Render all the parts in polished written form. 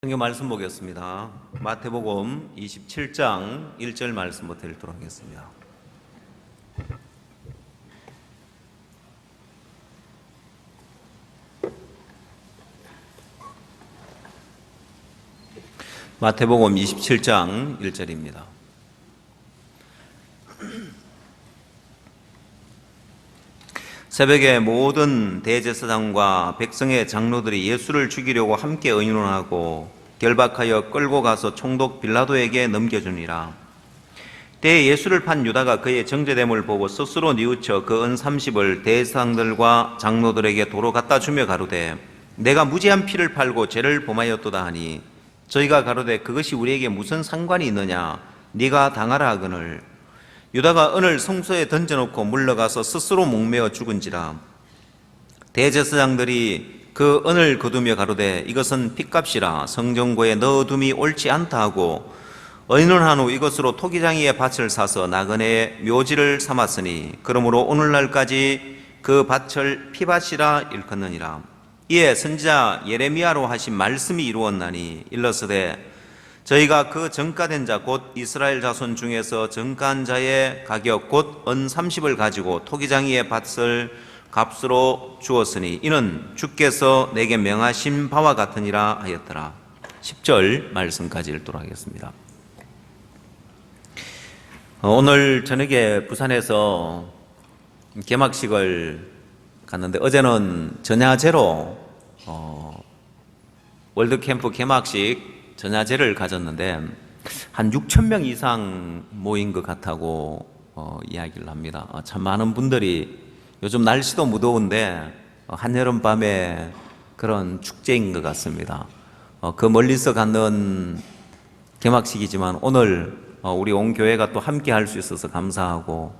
성경 말씀 보겠습니다. 마태복음 27장 1절 말씀부터 읽도록 하겠습니다. 마태복음 27장 1절입니다. 새벽에 모든 대제사장과 백성의 장로들이 예수를 죽이려고 함께 의논하고 결박하여 끌고 가서 총독 빌라도에게 넘겨주니라. 때에 예수를 판 유다가 그의 정죄됨을 보고 스스로 뉘우쳐 그 은 30을 대제사장들과 장로들에게 도로 갖다 주며 가로되 내가 무죄한 피를 팔고 죄를 범하였도다 하니 저희가 가로되 그것이 우리에게 무슨 상관이 있느냐 네가 당하라 하거늘 유다가 은을 성소에 던져놓고 물러가서 스스로 목매어 죽은지라. 대제사장들이 그 은을 거두며 가로되 이것은 핏값이라 성전고에 넣어둠이 옳지 않다 하고 의논한 후 이것으로 토기장이의 밭을 사서 나그네의 묘지를 삼았으니 그러므로 오늘날까지 그 밭을 피밭이라 일컫느니라. 이에 선지자 예레미야로 하신 말씀이 이루었나니 일러스되 저희가 그 정가된 자 곧 이스라엘 자손 중에서 정가한 자의 가격 곧 은 30을 가지고 토기장이의 밭을 값으로 주었으니 이는 주께서 내게 명하신 바와 같으니라 하였더라. 10절 말씀까지 읽도록 하겠습니다. 오늘 저녁에 부산에서 개막식을 갔는데 어제는 전야제로 월드캠프 개막식 전야제를 가졌는데 한 6천 명 이상 모인 것 같다고 이야기를 합니다. 참 많은 분들이 요즘 날씨도 무더운데 한여름밤에 그런 축제인 것 같습니다. 그 멀리서 갖는 개막식이지만 오늘 우리 온 교회가 또 함께 할 수 있어서 감사하고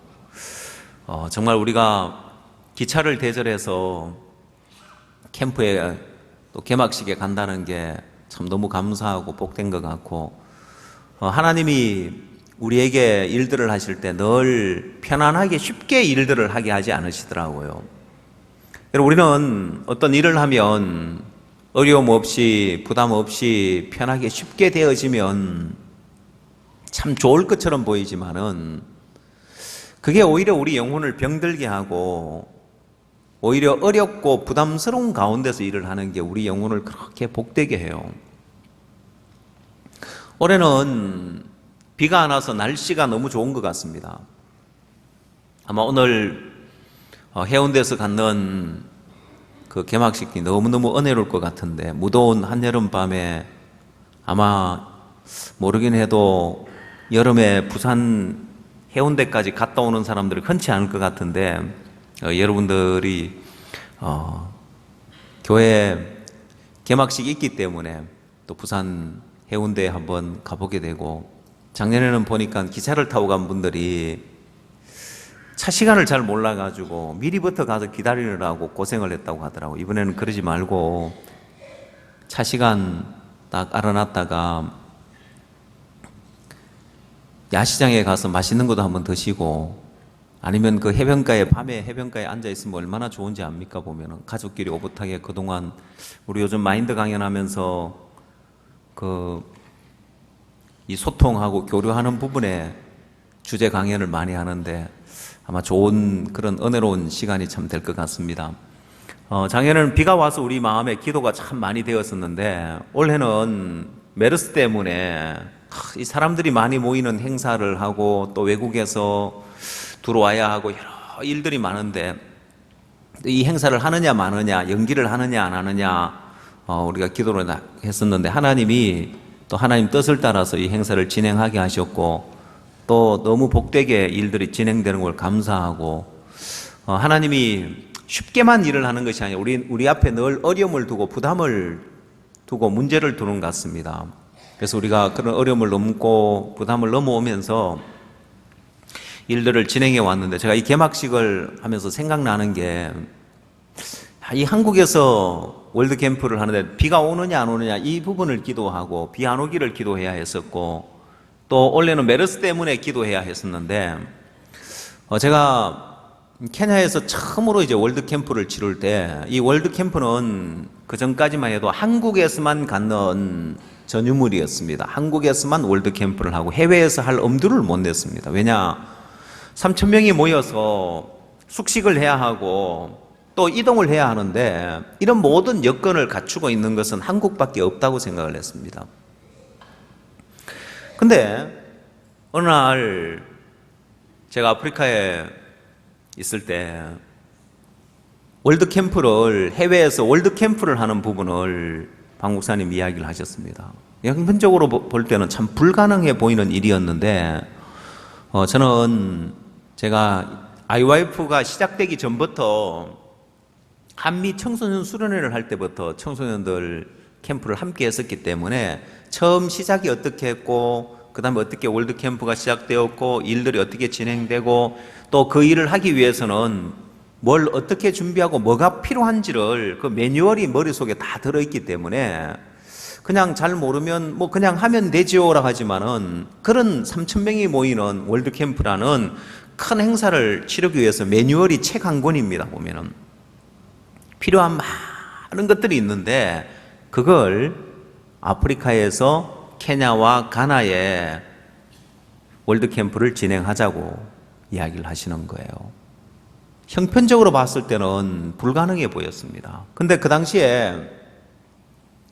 정말 우리가 기차를 대절해서 캠프에 또 개막식에 간다는 게 참 너무 감사하고 복된 것 같고 하나님이 우리에게 일들을 하실 때 늘 편안하게 쉽게 일들을 하게 하지 않으시더라고요. 여러분 우리는 어떤 일을 하면 어려움 없이 부담 없이 편하게 쉽게 되어지면 참 좋을 것처럼 보이지만은 그게 오히려 우리 영혼을 병들게 하고 오히려 어렵고 부담스러운 가운데서 일을 하는 게 우리 영혼을 그렇게 복되게 해요. 올해는 비가 안 와서 날씨가 너무 좋은 것 같습니다. 아마 오늘 해운대에서 갖는 그 개막식이 너무너무 은혜로울 것 같은데 무더운 한여름 밤에 아마 모르긴 해도 여름에 부산 해운대까지 갔다 오는 사람들이 흔치 않을 것 같은데 여러분들이 교회 개막식이 있기 때문에 또 부산 해운대에 한번 가보게 되고 작년에는 보니까 기차를 타고 간 분들이 차 시간을 잘 몰라가지고 미리부터 가서 기다리느라고 고생을 했다고 하더라고요. 이번에는 그러지 말고 차 시간 딱 알아놨다가 야시장에 가서 맛있는 것도 한번 드시고 아니면 그 밤에 해변가에 앉아있으면 얼마나 좋은지 압니까? 보면은 가족끼리 오붓하게 그동안 우리 요즘 마인드 강연하면서 이 소통하고 교류하는 부분에 주제 강연을 많이 하는데 아마 좋은 그런 은혜로운 시간이 참 될 것 같습니다. 작년에는 비가 와서 우리 마음에 기도가 참 많이 되었었는데 올해는 메르스 때문에 이 사람들이 많이 모이는 행사를 하고 또 외국에서 들어와야 하고 여러 일들이 많은데 이 행사를 하느냐 마느냐 연기를 하느냐 안 하느냐 우리가 기도를 했었는데 하나님이 또 하나님 뜻을 따라서 이 행사를 진행하게 하셨고 또 너무 복되게 일들이 진행되는 걸 감사하고 하나님이 쉽게만 일을 하는 것이 아니라 우리 앞에 늘 어려움을 두고 부담을 두고 문제를 두는 것 같습니다. 그래서 우리가 그런 어려움을 넘고 부담을 넘어오면서 일들을 진행해 왔는데 제가 이 개막식을 하면서 생각나는 게 이 한국에서 월드캠프를 하는데 비가 오느냐 안 오느냐 이 부분을 기도하고 비 안 오기를 기도해야 했었고 또 원래는 메르스 때문에 기도해야 했었는데 제가 케냐에서 처음으로 이제 월드캠프를 치를 때 이 월드캠프는 그 전까지만 해도 한국에서만 갖는 전유물이었습니다. 한국에서만 월드 캠프를 하고 해외에서 할 엄두를 못 냈습니다. 왜냐? 3천 명이 모여서 숙식을 해야 하고 또 이동을 해야 하는데 이런 모든 여건을 갖추고 있는 것은 한국밖에 없다고 생각을 했습니다. 근데 어느 날 제가 아프리카에 있을 때 해외에서 월드 캠프를 하는 부분을 박 목사님 이야기를 하셨습니다. 형편적으로 볼 때는 참 불가능해 보이는 일이었는데 저는 제가 IYF가 시작되기 전부터 한미 청소년 수련회를 할 때부터 청소년들 캠프를 함께 했었기 때문에 처음 시작이 어떻게 했고 그 다음에 어떻게 월드 캠프가 시작되었고 일들이 어떻게 진행되고 또 그 일을 하기 위해서는 뭘 어떻게 준비하고 뭐가 필요한지를 그 매뉴얼이 머릿속에 다 들어있기 때문에 그냥 잘 모르면 뭐 그냥 하면 되지요라고 하지만은 그런 3천 명이 모이는 월드 캠프라는 큰 행사를 치르기 위해서 매뉴얼이 책 한 권입니다. 보면은 필요한 많은 것들이 있는데 그걸 아프리카에서 케냐와 가나에 월드 캠프를 진행하자고 이야기를 하시는 거예요. 형편적으로 봤을 때는 불가능해 보였습니다. 근데 그 당시에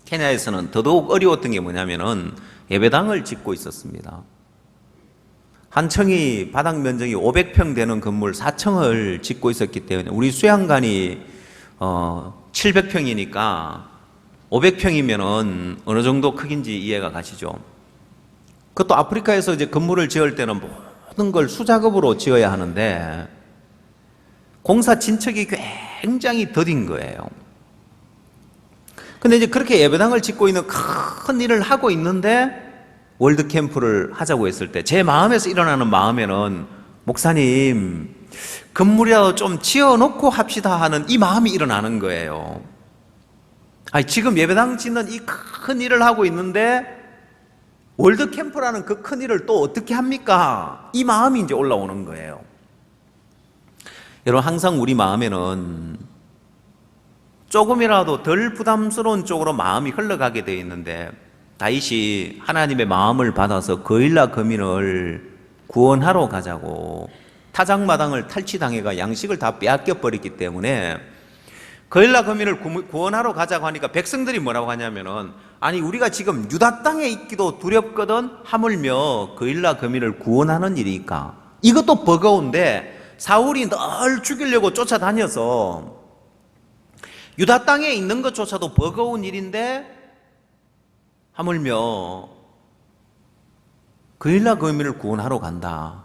케냐에서는 더더욱 어려웠던 게 뭐냐면은 예배당을 짓고 있었습니다. 한 층이 바닥 면적이 500평 되는 건물 4층을 짓고 있었기 때문에 우리 수양관이 700평이니까 500평이면은 어느 정도 크긴지 이해가 가시죠? 그것도 아프리카에서 이제 건물을 지을 때는 모든 걸 수작업으로 지어야 하는데 공사 진척이 굉장히 더딘 거예요. 근데 이제 그렇게 예배당을 짓고 있는 큰 일을 하고 있는데 월드 캠프를 하자고 했을 때 제 마음에서 일어나는 마음에는 목사님 건물이라도 좀 지어놓고 합시다 하는 이 마음이 일어나는 거예요. 아니 지금 예배당 짓는 이 큰 일을 하고 있는데 월드 캠프라는 그 큰 일을 또 어떻게 합니까? 이 마음이 이제 올라오는 거예요. 여러분 항상 우리 마음에는 조금이라도 덜 부담스러운 쪽으로 마음이 흘러가게 되어 있는데 다윗이 하나님의 마음을 받아서 거일라 거민을 구원하러 가자고 타작마당을 탈취당해가 양식을 다 빼앗겨 버렸기 때문에 거일라 거민을 구원하러 가자고 하니까 백성들이 뭐라고 하냐면은 아니 우리가 지금 유다 땅에 있기도 두렵거든 하물며 거일라 거민을 구원하는 일이니까 이것도 버거운데 사울이 늘 죽이려고 쫓아다녀서 유다 땅에 있는 것조차도 버거운 일인데 하물며 거일라 거민을 구원하러 간다.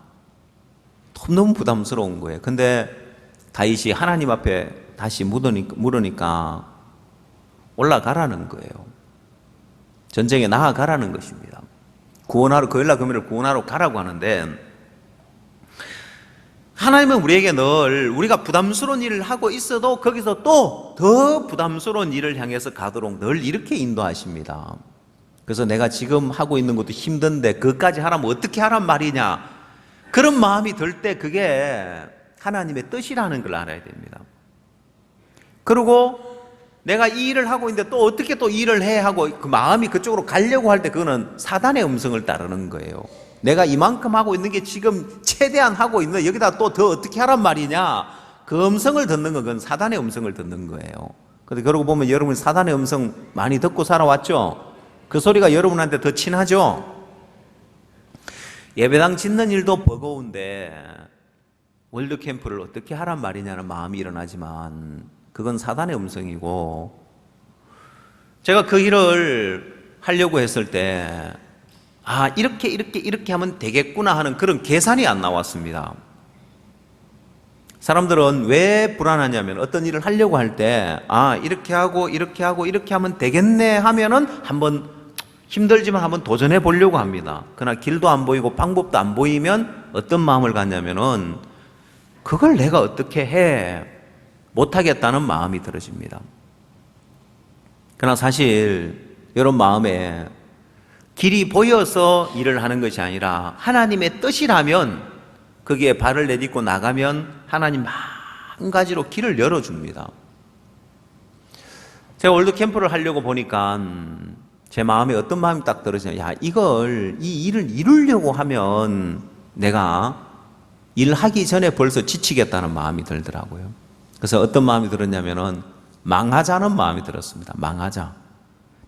너무 부담스러운 거예요. 근데 다윗이 하나님 앞에 다시 물으니까 올라가라는 거예요. 전쟁에 나아가라는 것입니다. 거일라 거민을 구원하러 가라고 하는데 하나님은 우리에게 늘 우리가 부담스러운 일을 하고 있어도 거기서 또 더 부담스러운 일을 향해서 가도록 늘 이렇게 인도하십니다. 그래서 내가 지금 하고 있는 것도 힘든데 그것까지 하라면 어떻게 하란 말이냐 그런 마음이 들 때 그게 하나님의 뜻이라는 걸 알아야 됩니다. 그리고 내가 이 일을 하고 있는데 또 어떻게 또 이 일을 해 하고 그 마음이 그쪽으로 가려고 할 때 그거는 사단의 음성을 따르는 거예요. 내가 이만큼 하고 있는 게 지금 최대한 하고 있는데 여기다 또 더 어떻게 하란 말이냐 그 음성을 듣는 건 그건 사단의 음성을 듣는 거예요. 근데 그러고 보면 여러분 사단의 음성 많이 듣고 살아왔죠? 그 소리가 여러분한테 더 친하죠? 예배당 짓는 일도 버거운데 월드 캠프를 어떻게 하란 말이냐는 마음이 일어나지만 그건 사단의 음성이고 제가 그 일을 하려고 했을 때 이렇게 하면 되겠구나 하는 그런 계산이 안 나왔습니다. 사람들은 왜 불안하냐면 어떤 일을 하려고 할 때 이렇게 하고 이렇게 하면 되겠네 하면은 한번 힘들지만 한번 도전해 보려고 합니다. 그러나 길도 안 보이고 방법도 안 보이면 어떤 마음을 갖냐면은 그걸 내가 어떻게 해 못하겠다는 마음이 들어집니다. 그러나 사실 여러분 마음에 길이 보여서 일을 하는 것이 아니라 하나님의 뜻이라면 거기에 발을 내딛고 나가면 하나님 한 가지로 길을 열어줍니다. 제가 월드 캠프를 하려고 보니까 제 마음에 어떤 마음이 딱 들어지냐. 야, 이 일을 이루려고 하면 내가 일하기 전에 벌써 지치겠다는 마음이 들더라고요. 그래서 어떤 마음이 들었냐면은 망하자는 마음이 들었습니다. 망하자.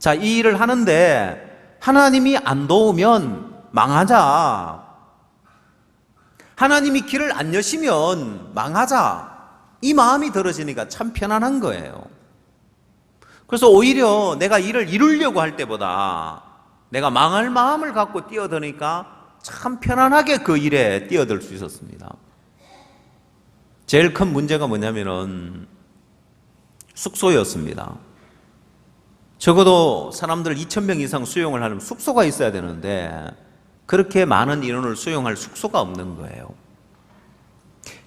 자, 이 일을 하는데 하나님이 안 도우면 망하자. 하나님이 길을 안 여시면 망하자. 이 마음이 들어지니까 참 편안한 거예요. 그래서 오히려 내가 일을 이루려고 할 때보다 내가 망할 마음을 갖고 뛰어드니까 참 편안하게 그 일에 뛰어들 수 있었습니다. 제일 큰 문제가 뭐냐면은 숙소였습니다. 적어도 사람들 2,000명 이상 수용을 하려면 숙소가 있어야 되는데 그렇게 많은 인원을 수용할 숙소가 없는 거예요.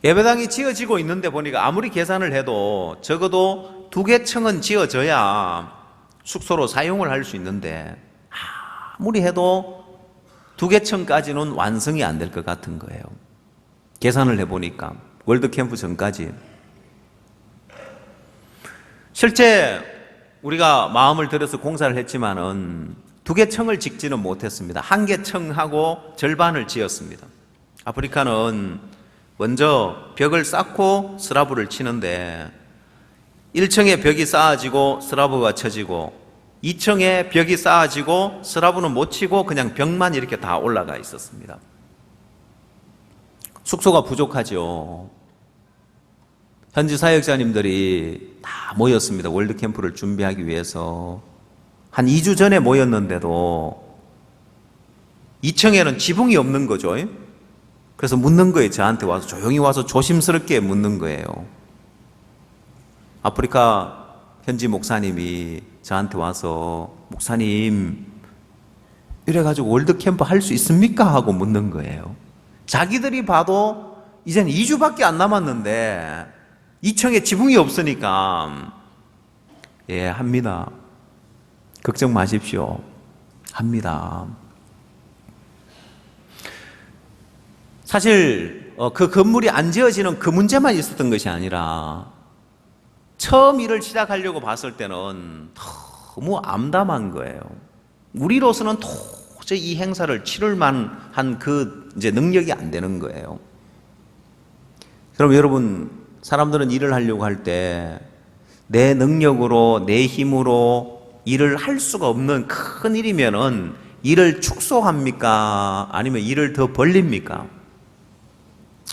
예배당이 지어지고 있는데 보니까 아무리 계산을 해도 적어도 2개 층은 지어져야 숙소로 사용을 할 수 있는데 아무리 해도 2개 층까지는 완성이 안 될 것 같은 거예요. 계산을 해보니까 월드캠프 전까지. 실제 우리가 마음을 들여서 공사를 했지만은 2개 층을 짓지는 못했습니다. 1개 층하고 절반을 지었습니다. 아프리카는 먼저 벽을 쌓고 스라브를 치는데 1층에 벽이 쌓아지고 스라브가 쳐지고 2층에 벽이 쌓아지고 스라브는 못 치고 그냥 벽만 이렇게 다 올라가 있었습니다. 숙소가 부족하죠. 현지 사역자님들이 다 모였습니다. 월드캠프를 준비하기 위해서. 한 2주 전에 모였는데도 2층에는 지붕이 없는 거죠. 그래서 묻는 거예요. 저한테 와서 조용히 와서 조심스럽게 묻는 거예요. 아프리카 현지 목사님이 저한테 와서 목사님 이래가지고 월드캠프 할 수 있습니까? 하고 묻는 거예요. 자기들이 봐도 이제는 2주밖에 안 남았는데 2층에 지붕이 없으니까 예, 합니다. 걱정 마십시오. 합니다. 사실 그 건물이 안 지어지는 그 문제만 있었던 것이 아니라 처음 일을 시작하려고 봤을 때는 너무 암담한 거예요. 우리로서는 도저히 이 행사를 치를 만한 그 이제 능력이 안 되는 거예요. 그럼 여러분, 사람들은 일을 하려고 할 때 내 능력으로, 내 힘으로 일을 할 수가 없는 큰 일이면은 일을 축소합니까? 아니면 일을 더 벌립니까?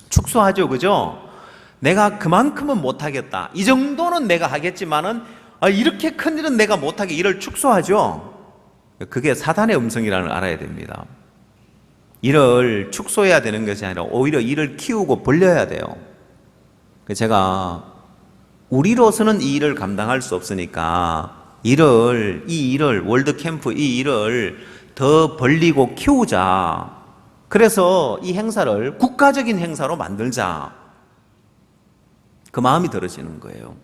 축소하죠, 그죠? 내가 그만큼은 못하겠다. 이 정도는 내가 하겠지만은 이렇게 큰 일은 내가 못하게 일을 축소하죠. 그게 사단의 음성이라는 걸 알아야 됩니다. 일을 축소해야 되는 것이 아니라 오히려 일을 키우고 벌려야 돼요. 제가 우리로서는 이 일을 감당할 수 없으니까 이 일을 월드캠프 이 일을 더 벌리고 키우자. 그래서 이 행사를 국가적인 행사로 만들자. 그 마음이 들어지는 거예요.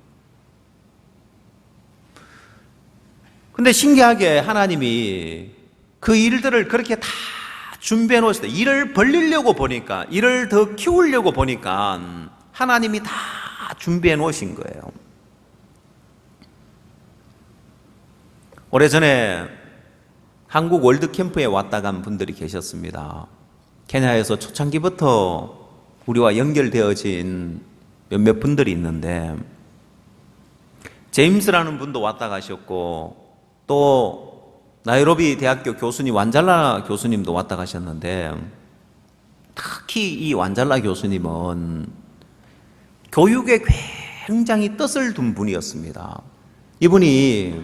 근데 신기하게 하나님이 그 일들을 그렇게 다 준비해 놓으실 때 일을 벌리려고 보니까, 일을 더 키우려고 보니까 하나님이 다 준비해 놓으신 거예요. 오래전에 한국 월드캠프에 왔다 간 분들이 계셨습니다. 케냐에서 초창기부터 우리와 연결되어진 몇몇 분들이 있는데, 제임스라는 분도 왔다 가셨고, 또 나이로비 대학교 교수님 완잘라 교수님도 왔다 가셨는데, 특히 이 완잘라 교수님은 교육에 굉장히 뜻을 둔 분이었습니다. 이분이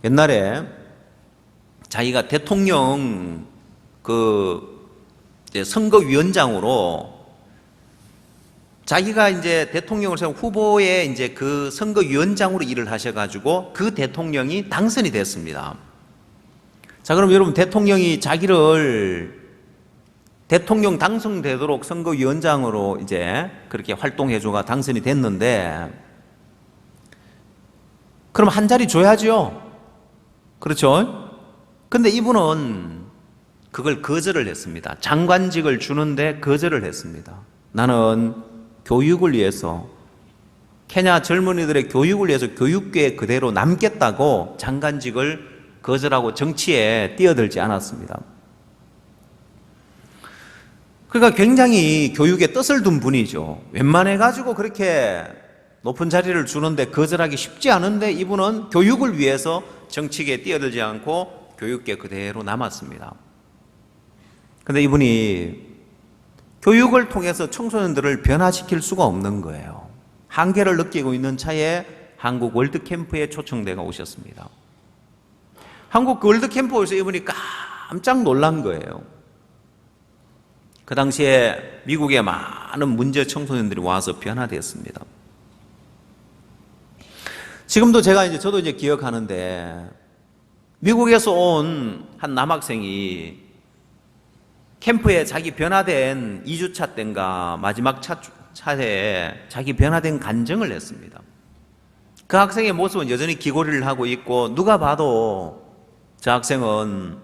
옛날에 자기가 대통령 선거위원장으로 자기가 이제 대통령을 세운 후보의 이제 그 선거위원장으로 일을 하셔가지고 그 대통령이 당선이 됐습니다. 자, 그럼 여러분, 대통령이 자기를 대통령 당선되도록 선거위원장으로 이제 그렇게 활동해줘가 당선이 됐는데, 그럼 한 자리 줘야죠. 그렇죠? 근데 이분은 그걸 거절을 했습니다. 장관직을 주는데 거절을 했습니다. 나는 교육을 위해서, 케냐 젊은이들의 교육을 위해서 교육계에 그대로 남겠다고 장관직을 거절하고 정치에 뛰어들지 않았습니다. 그러니까 굉장히 교육에 뜻을 둔 분이죠. 웬만해가지고 그렇게 높은 자리를 주는데 거절하기 쉽지 않은데 이분은 교육을 위해서 정치계에 뛰어들지 않고 교육계 그대로 남았습니다. 근데 이분이 교육을 통해서 청소년들을 변화시킬 수가 없는 거예요. 한계를 느끼고 있는 차에 한국 월드캠프에 초청돼가 오셨습니다. 한국 월드캠프에서 이분이 깜짝 놀란 거예요. 그 당시에 미국에 많은 문제 청소년들이 와서 변화되었습니다. 지금도 저도 기억하는데 미국에서 온 한 남학생이 캠프에 자기 변화된 2주차 때인가 마지막 차에 자기 변화된 간증을 했습니다. 그 학생의 모습은 여전히 기고리를 하고 있고 누가 봐도 저 학생은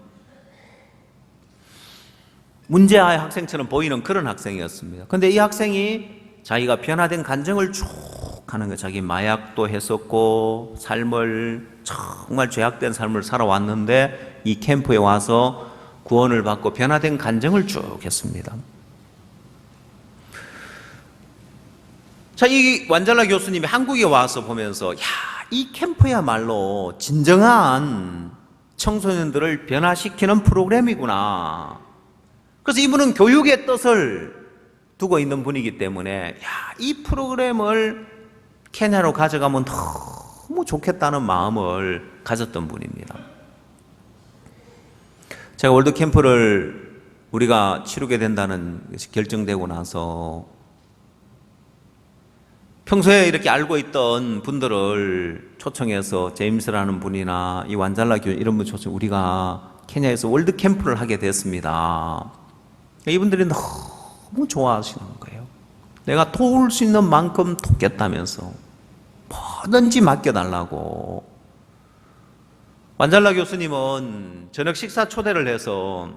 문제아의 학생처럼 보이는 그런 학생이었습니다. 그런데 이 학생이 자기가 변화된 간증을 쭉 하는 거예요. 자기 마약도 했었고 삶을 정말 죄악된 삶을 살아왔는데 이 캠프에 와서 구원을 받고 변화된 간증을 쭉 했습니다. 자, 이 완잘라 교수님이 한국에 와서 보면서 이 캠프야말로 진정한 청소년들을 변화시키는 프로그램이구나. 그래서 이분은 교육의 뜻을 두고 있는 분이기 때문에 이 프로그램을 케냐로 가져가면 너무 좋겠다는 마음을 가졌던 분입니다. 제가 월드캠프를 우리가 치르게 된다는 것이 결정되고 나서 평소에 이렇게 알고 있던 분들을 초청해서 제임스라는 분이나 이 완잘라 교수 이런 분 초청 우리가 케냐에서 월드캠프를 하게 됐습니다. 이분들이 너무 좋아하시는 거예요. 내가 도울 수 있는 만큼 돕겠다면서 뭐든지 맡겨달라고. 완잘라 교수님은 저녁 식사 초대를 해서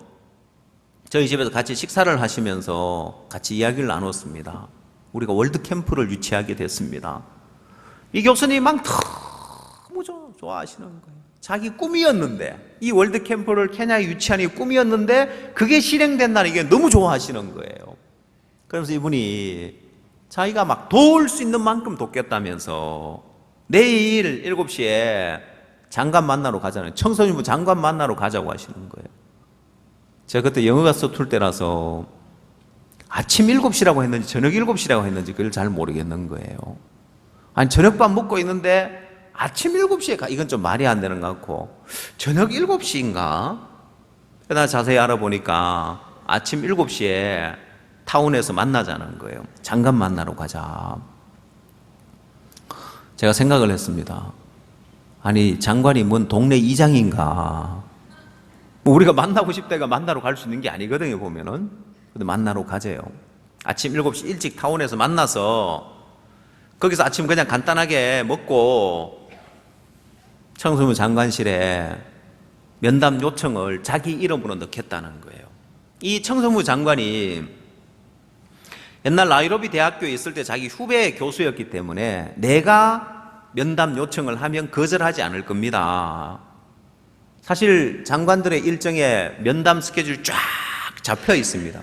저희 집에서 같이 식사를 하시면서 같이 이야기를 나눴습니다. 우리가 월드캠프를 유치하게 됐습니다. 이 교수님이 막 너무 좋아하시는 거예요. 자기 꿈이었는데 이 월드캠프를 케냐에 유치하는 게 꿈이었는데 그게 실행된다는 게 너무 좋아하시는 거예요. 그러면서 이분이 자기가 막 도울 수 있는 만큼 돕겠다면서 내일 7시에 장관 만나러 가자는 청소년부 장관 만나러 가자고 하시는 거예요. 제가 그때 영어가 서툴 때라서 아침 7시라고 했는지 저녁 7시라고 했는지 그걸 잘 모르겠는 거예요. 아니 저녁밥 먹고 있는데 아침 7시에 가 이건 좀 말이 안 되는 것 같고 저녁 7시인가? 그러다 자세히 알아보니까 아침 7시에 타운에서 만나자는 거예요. 장관 만나러 가자. 제가 생각을 했습니다. 아니 장관이 뭔 동네 이장인가? 뭐 우리가 만나고 싶다가 만나러 갈 수 있는 게 아니거든요 보면은. 근데 만나러 가재요. 아침 7시 일찍 타운에서 만나서 거기서 아침 그냥 간단하게 먹고 청소년 장관실에 면담 요청을 자기 이름으로 넣겠다는 거예요. 이 청소년 장관이 옛날 나이로비 대학교에 있을 때 자기 후배 교수였기 때문에 내가 면담 요청을 하면 거절하지 않을 겁니다. 사실 장관들의 일정에 면담 스케줄이 쫙 잡혀 있습니다.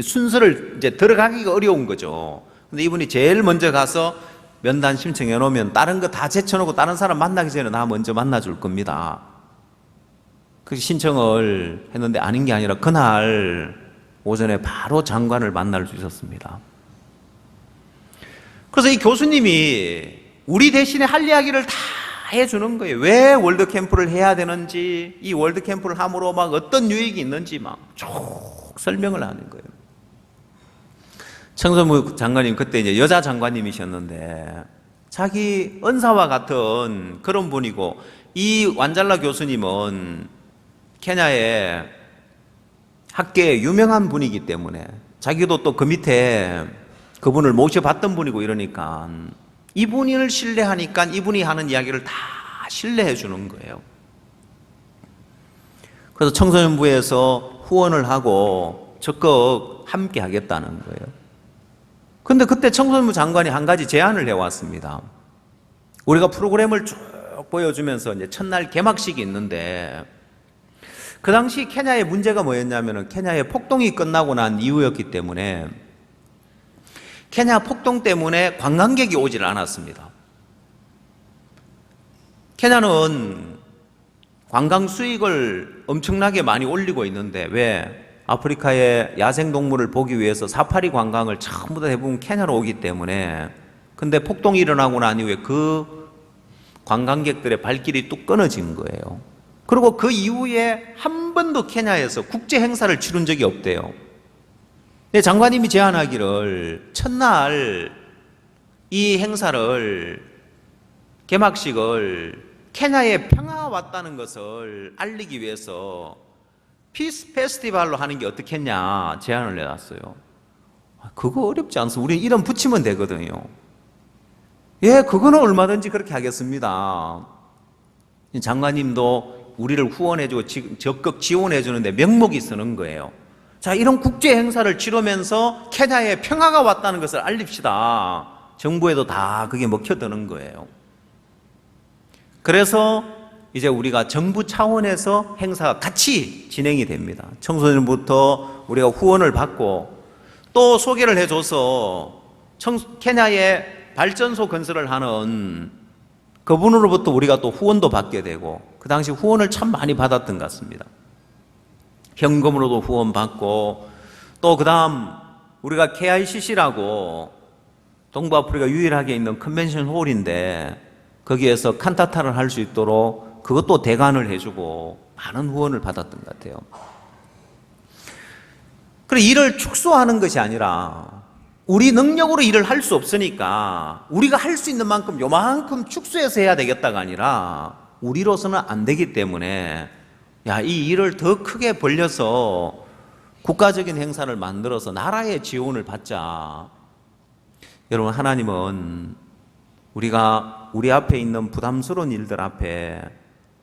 순서를 이제 들어가기가 어려운 거죠. 근데 이분이 제일 먼저 가서 면담 신청해 놓으면 다른 거 다 제쳐놓고 다른 사람 만나기 전에 나 먼저 만나줄 겁니다. 그 신청을 했는데 아닌 게 아니라 그날 오전에 바로 장관을 만날 수 있었습니다. 그래서 이 교수님이 우리 대신에 할 이야기를 다 해주는 거예요. 왜 월드캠프를 해야 되는지, 이 월드캠프를 함으로 막 어떤 유익이 있는지 막 쭉 설명을 하는 거예요. 청소년 장관님 그때 이제 여자 장관님이셨는데 자기 은사와 같은 그런 분이고 이 완잘라 교수님은 케냐의 학계에 유명한 분이기 때문에 자기도 또 그 밑에 그분을 모셔봤던 분이고 이러니까 이분을 신뢰하니까 이분이 하는 이야기를 다 신뢰해 주는 거예요. 그래서 청소년부에서 후원을 하고 적극 함께 하겠다는 거예요. 근데 그때 청소년부 장관이 한 가지 제안을 해왔습니다. 우리가 프로그램을 쭉 보여주면서 이제 첫날 개막식이 있는데, 그 당시 케냐의 문제가 뭐였냐면은 케냐의 폭동이 끝나고 난 이후였기 때문에 케냐 폭동 때문에 관광객이 오질 않았습니다. 케냐는 관광 수익을 엄청나게 많이 올리고 있는데, 왜? 아프리카의 야생동물을 보기 위해서 사파리 관광을 전부 다 대부분 케냐로 오기 때문에. 근데 폭동이 일어나고 난 이후에 그 관광객들의 발길이 뚝 끊어진 거예요. 그리고 그 이후에 한 번도 케냐에서 국제 행사를 치른 적이 없대요. 근데 장관님이 제안하기를 첫날 이 행사를, 개막식을 케냐에 평화가 왔다는 것을 알리기 위해서 피스 페스티벌로 하는 게 어떻겠냐 제안을 내놨어요. 그거 어렵지 않습니다. 우리 이름 붙이면 되거든요. 예, 그거는 얼마든지 그렇게 하겠습니다. 장관님도 우리를 후원해주고 적극 지원해주는데 명목이 쓰는 거예요. 자, 이런 국제 행사를 치르면서 케냐에 평화가 왔다는 것을 알립시다. 정부에도 다 그게 먹혀드는 거예요. 그래서 이제 우리가 정부 차원에서 행사가 같이 진행이 됩니다. 청소년부터 우리가 후원을 받고, 또 소개를 해줘서 케냐에 발전소 건설을 하는 그분으로부터 우리가 또 후원도 받게 되고, 그 당시 후원을 참 많이 받았던 것 같습니다. 현금으로도 후원 받고, 또 그 다음 우리가 KICC라고 동부아프리카 유일하게 있는 컨벤션 홀인데, 거기에서 칸타타를 할 수 있도록 그것도 대관을 해주고 많은 후원을 받았던 것 같아요. 그리고 일을 축소하는 것이 아니라, 우리 능력으로 일을 할 수 없으니까 우리가 할 수 있는 만큼 요만큼 축소해서 해야 되겠다가 아니라, 우리로서는 안 되기 때문에 야, 이 일을 더 크게 벌려서 국가적인 행사를 만들어서 나라의 지원을 받자. 여러분, 하나님은 우리가 우리 앞에 있는 부담스러운 일들 앞에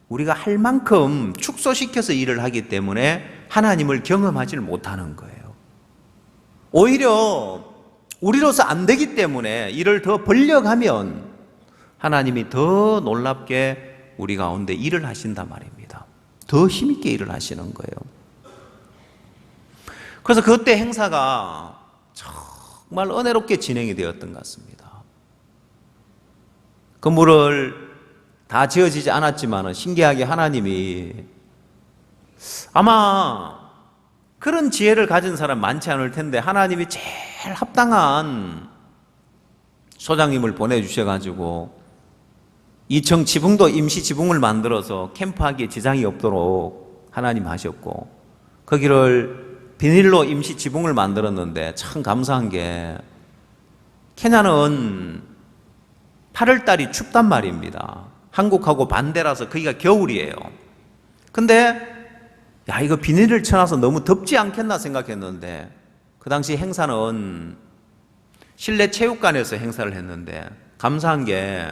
우리가 할 만큼 축소시켜서 일을 하기 때문에 하나님을 경험하지를 못하는 거예요. 오히려 우리로서 안 되기 때문에 일을 더 벌려가면 하나님이 더 놀랍게 우리 가운데 일을 하신단 말입니다. 더 힘있게 일을 하시는 거예요. 그래서 그때 행사가 정말 은혜롭게 진행이 되었던 것 같습니다. 건물을 다 지어지지 않았지만 신기하게 하나님이, 아마 그런 지혜를 가진 사람 많지 않을 텐데 하나님이 제일 합당한 소장님을 보내주셔가지고 2층 지붕도 임시 지붕을 만들어서 캠프하기에 지장이 없도록 하나님 하셨고, 거기를 비닐로 임시 지붕을 만들었는데 참 감사한 게, 케냐는 8월달이 춥단 말입니다. 한국하고 반대라서 거기가 겨울이에요. 근데 야, 이거 비닐을 쳐놔서 너무 덥지 않겠나 생각했는데, 그 당시 행사는 실내 체육관에서 행사를 했는데, 감사한 게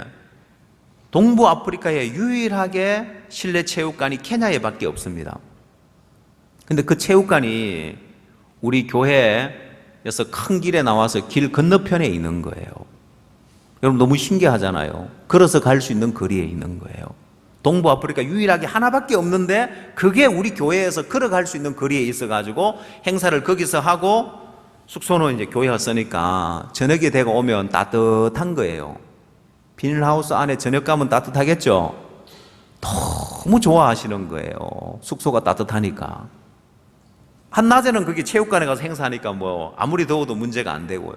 동부 아프리카에 유일하게 실내 체육관이 케냐에 밖에 없습니다. 근데 그 체육관이 우리 교회에서 큰 길에 나와서 길 건너편에 있는 거예요. 여러분, 너무 신기하잖아요. 걸어서 갈 수 있는 거리에 있는 거예요. 동부 아프리카 유일하게 하나밖에 없는데 그게 우리 교회에서 걸어갈 수 있는 거리에 있어가지고 행사를 거기서 하고, 숙소는 이제 교회가 쓰니까 저녁이 되고 오면 따뜻한 거예요. 비닐하우스 안에 저녁 가면 따뜻하겠죠? 너무 좋아하시는 거예요. 숙소가 따뜻하니까. 한낮에는 그게 체육관에 가서 행사하니까 뭐 아무리 더워도 문제가 안 되고요.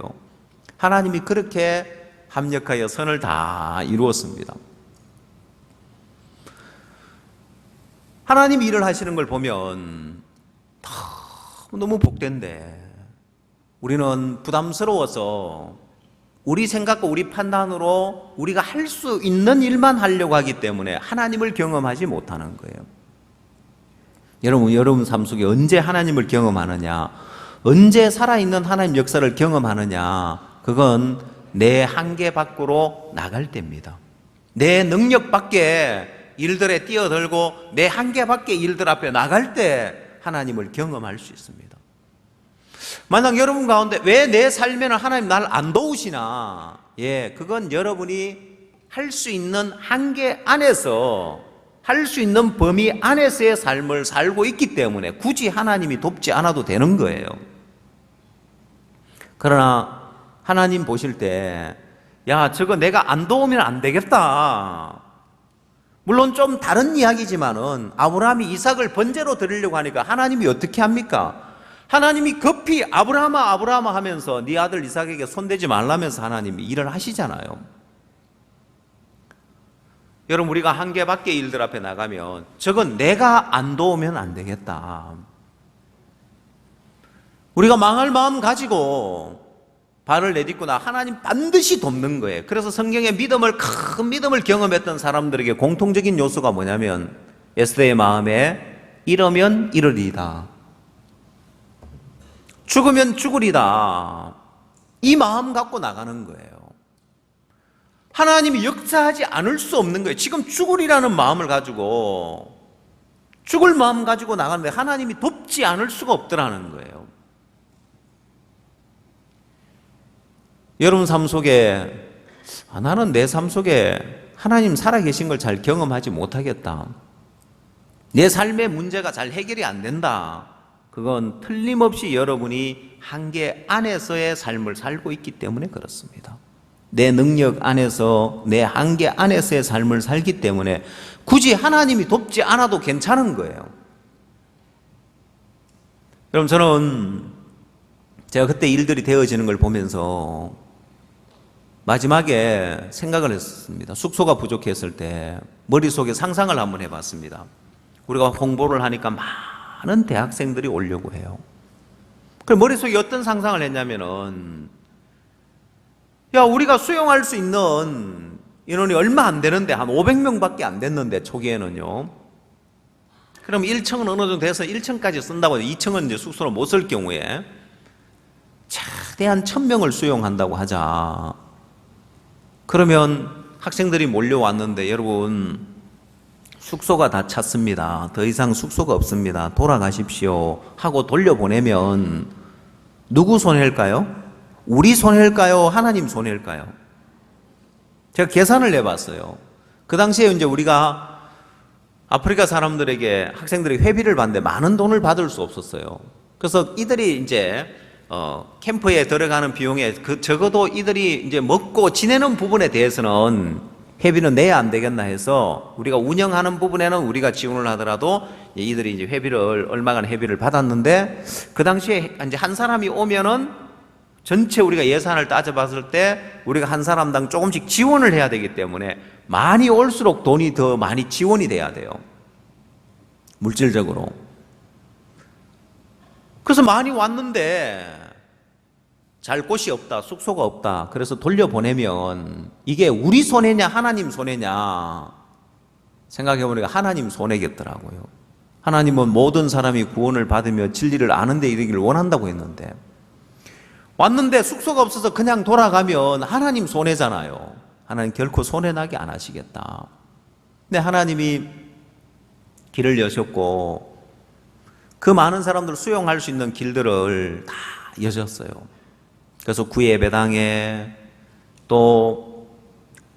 하나님이 그렇게 합력하여 선을 다 이루었습니다. 하나님이 일을 하시는 걸 보면 너무 복된데, 우리는 부담스러워서 우리 생각과 우리 판단으로 우리가 할 수 있는 일만 하려고 하기 때문에 하나님을 경험하지 못하는 거예요. 여러분 삶 속에 언제 하나님을 경험하느냐, 언제 살아있는 하나님 역사를 경험하느냐, 그건 내 한계 밖으로 나갈 때입니다. 내 능력 밖에 일들에 뛰어들고 내 한계 밖의 일들 앞에 나갈 때 하나님을 경험할 수 있습니다. 만약 여러분 가운데 왜 내 삶에는 하나님 나를 안 도우시나? 예, 그건 여러분이 할 수 있는 한계 안에서, 할 수 있는 범위 안에서의 삶을 살고 있기 때문에 굳이 하나님이 돕지 않아도 되는 거예요. 그러나 하나님 보실 때, 야, 저거 내가 안 도우면 안 되겠다. 물론 좀 다른 이야기지만은 아브라함이 이삭을 번제로 드리려고 하니까 하나님이 어떻게 합니까? 하나님이 급히 아브라함아 하면서 네 아들 이삭에게 손대지 말라면서 하나님이 일을 하시잖아요. 여러분, 우리가 한계 밖의 일들 앞에 나가면 저건 내가 안 도우면 안 되겠다. 우리가 망할 마음 가지고 발을 내딛거나 하나님 반드시 돕는 거예요. 그래서 성경의 큰 믿음을 경험했던 사람들에게 공통적인 요소가 뭐냐면 에스더의 마음에 이러면 이르리이다, 죽으면 죽으리다, 이 마음 갖고 나가는 거예요. 하나님이 역사하지 않을 수 없는 거예요. 지금 죽으리라는 마음을 가지고, 죽을 마음 가지고 나가는데 하나님이 돕지 않을 수가 없더라는 거예요. 여러분 삶 속에 나는 내 삶 속에 하나님 살아계신 걸 잘 경험하지 못하겠다, 내 삶의 문제가 잘 해결이 안 된다, 그건 틀림없이 여러분이 한계 안에서의 삶을 살고 있기 때문에 그렇습니다. 내 능력 안에서, 내 한계 안에서의 삶을 살기 때문에 굳이 하나님이 돕지 않아도 괜찮은 거예요. 여러분, 저는 제가 그때 일들이 되어지는 걸 보면서 마지막에 생각을 했습니다. 숙소가 부족했을 때 머릿속에 상상을 한번 해봤습니다. 우리가 홍보를 하니까 많은 대학생들이 오려고 해요. 그 머릿속에 어떤 상상을 했냐면은, 야, 우리가 수용할 수 있는 인원이 얼마 안 되는데, 한 500명밖에 안 됐는데, 초기에는요. 그럼 1층은 어느 정도 돼서 1층까지 쓴다고 해서 2층은 이제 숙소로 못 쓸 경우에 최대한 1000명을 수용한다고 하자. 그러면 학생들이 몰려왔는데, 여러분, 숙소가 다 찼습니다. 더 이상 숙소가 없습니다. 돌아가십시오 하고 돌려보내면 누구 손해일까요? 우리 손해일까요? 하나님 손해일까요? 제가 계산을 해봤어요. 그 당시에 이제 우리가 아프리카 사람들에게, 학생들에게 회비를 받는데 많은 돈을 받을 수 없었어요. 그래서 이들이 이제 캠프에 들어가는 비용에 적어도 이들이 이제 먹고 지내는 부분에 대해서는 회비는 내야 안 되겠나 해서 우리가 운영하는 부분에는 우리가 지원을 하더라도 이들이 이제 얼마간 회비를 받았는데, 그 당시에 이제 한 사람이 오면은 전체 우리가 예산을 따져봤을 때 우리가 한 사람당 조금씩 지원을 해야 되기 때문에 많이 올수록 돈이 더 많이 지원이 돼야 돼요. 물질적으로. 그래서 많이 왔는데 잘 곳이 없다, 숙소가 없다. 그래서 돌려보내면 이게 우리 손해냐 하나님 손해냐 생각해보니까 하나님 손해겠더라고요. 하나님은 모든 사람이 구원을 받으며 진리를 아는 데 이르기를 원한다고 했는데, 왔는데 숙소가 없어서 그냥 돌아가면 하나님 손해잖아요. 하나님 결코 손해나게 안 하시겠다. 근데 하나님이 길을 여셨고 그 많은 사람들을 수용할 수 있는 길들을 다 여셨어요. 그래서 구예배당에, 또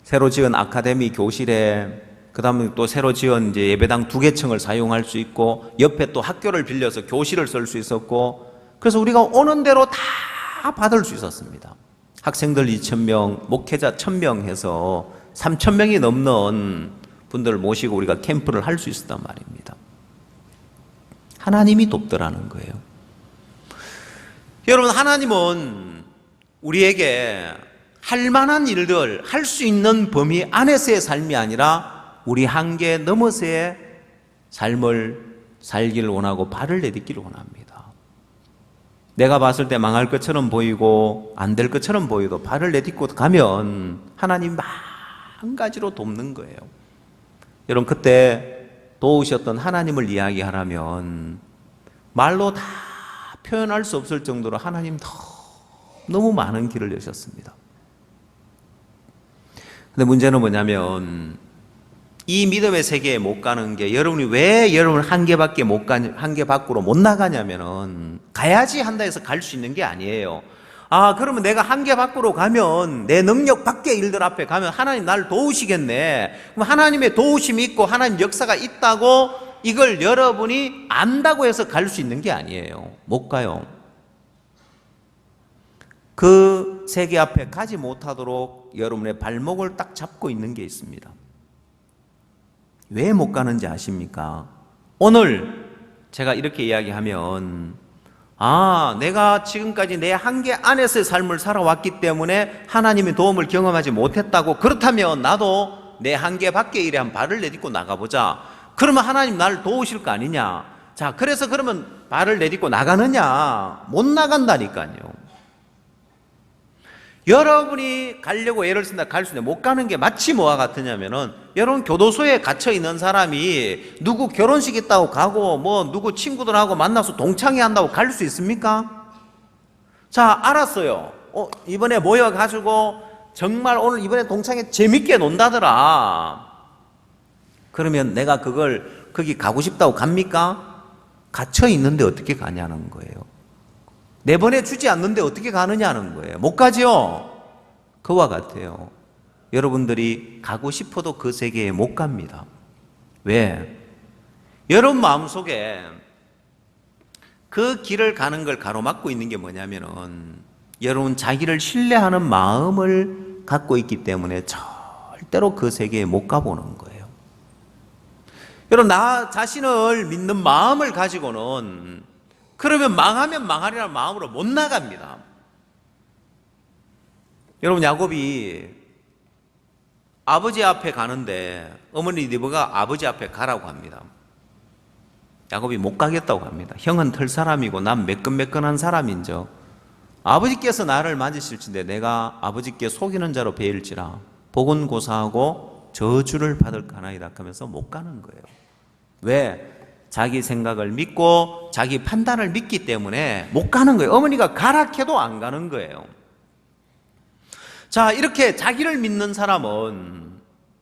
새로 지은 아카데미 교실에, 그 다음에 또 새로 지은 이제 예배당 2개 층을 사용할 수 있고, 옆에 또 학교를 빌려서 교실을 쓸 수 있었고, 그래서 우리가 오는 대로 다 받을 수 있었습니다. 학생들 2000명, 목회자 1000명 해서 3000명이 넘는 분들을 모시고 우리가 캠프를 할 수 있었단 말입니다. 하나님이 돕더라는 거예요. 여러분, 하나님은 우리에게 할 만한 일들, 할 수 있는 범위 안에서의 삶이 아니라 우리 한계 넘어서의 삶을 살기를 원하고 발을 내딛기를 원합니다. 내가 봤을 때 망할 것처럼 보이고 안 될 것처럼 보여도 발을 내딛고 가면 하나님 만 가지로 돕는 거예요. 여러분, 그때 도우셨던 하나님을 이야기하라면 말로 다 표현할 수 없을 정도로 하나님 너무 많은 길을 여셨습니다. 근데 문제는 뭐냐면 이 믿음의 세계에 못 가는 게, 여러분이 왜 여러분 한계 밖으로 못 나가냐면은 가야지 한다 해서 갈 수 있는 게 아니에요. 그러면 내가 한계 밖으로 가면, 내 능력 밖의 일들 앞에 가면 하나님 나를 도우시겠네. 그럼 하나님의 도우심이 있고 하나님 역사가 있다고 이걸 여러분이 안다고 해서 갈 수 있는 게 아니에요. 못 가요. 그 세계 앞에 가지 못하도록 여러분의 발목을 딱 잡고 있는 게 있습니다. 왜 못 가는지 아십니까? 오늘 제가 이렇게 이야기하면 내가 지금까지 내 한계 안에서의 삶을 살아왔기 때문에 하나님의 도움을 경험하지 못했다고. 그렇다면 나도 내 한계 밖의 일에 한 발을 내딛고 나가보자. 그러면 하나님 나를 도우실 거 아니냐. 자, 그래서 그러면 발을 내딛고 나가느냐? 못 나간다니까요. 여러분이 가려고 애를 쓴다 갈 수 있는데 못 가는 게 마치 뭐와 같으냐면은, 여러분 교도소에 gat혀 있는 사람이 누구 결혼식 있다고 가고 누구 친구들하고 만나서 동창회 한다고 갈 수 있습니까? 자, 알았어요. 이번에 모여가지고 정말 오늘 이번에 동창회 재밌게 논다더라. 그러면 내가 거기 가고 싶다고 갑니까? 갇혀 있는데 어떻게 가냐는 거예요. 내보내주지 않는데 어떻게 가느냐는 거예요. 못 가죠? 그와 같아요. 여러분들이 가고 싶어도 그 세계에 못 갑니다. 왜? 여러분 마음속에 그 길을 가는 걸 가로막고 있는 게 뭐냐면은, 여러분 자기를 신뢰하는 마음을 갖고 있기 때문에 절대로 그 세계에 못 가보는 거예요. 여러분, 나 자신을 믿는 마음을 가지고는, 그러면 망하면 망하리라는 마음으로 못 나갑니다. 여러분, 야곱이 아버지 앞에 가는데 어머니 리브가 아버지 앞에 가라고 합니다. 야곱이 못 가겠다고 합니다. 형은 털 사람이고 난 매끈매끈한 사람인저 아버지께서 나를 맞으실진데 내가 아버지께 속이는 자로 배일지라 복은 고사하고 저주를 받을까나이다 하면서 못 가는 거예요. 왜? 자기 생각을 믿고 자기 판단을 믿기 때문에 못 가는 거예요. 어머니가 가라 해도 안 가는 거예요. 자, 이렇게 자기를 믿는 사람은,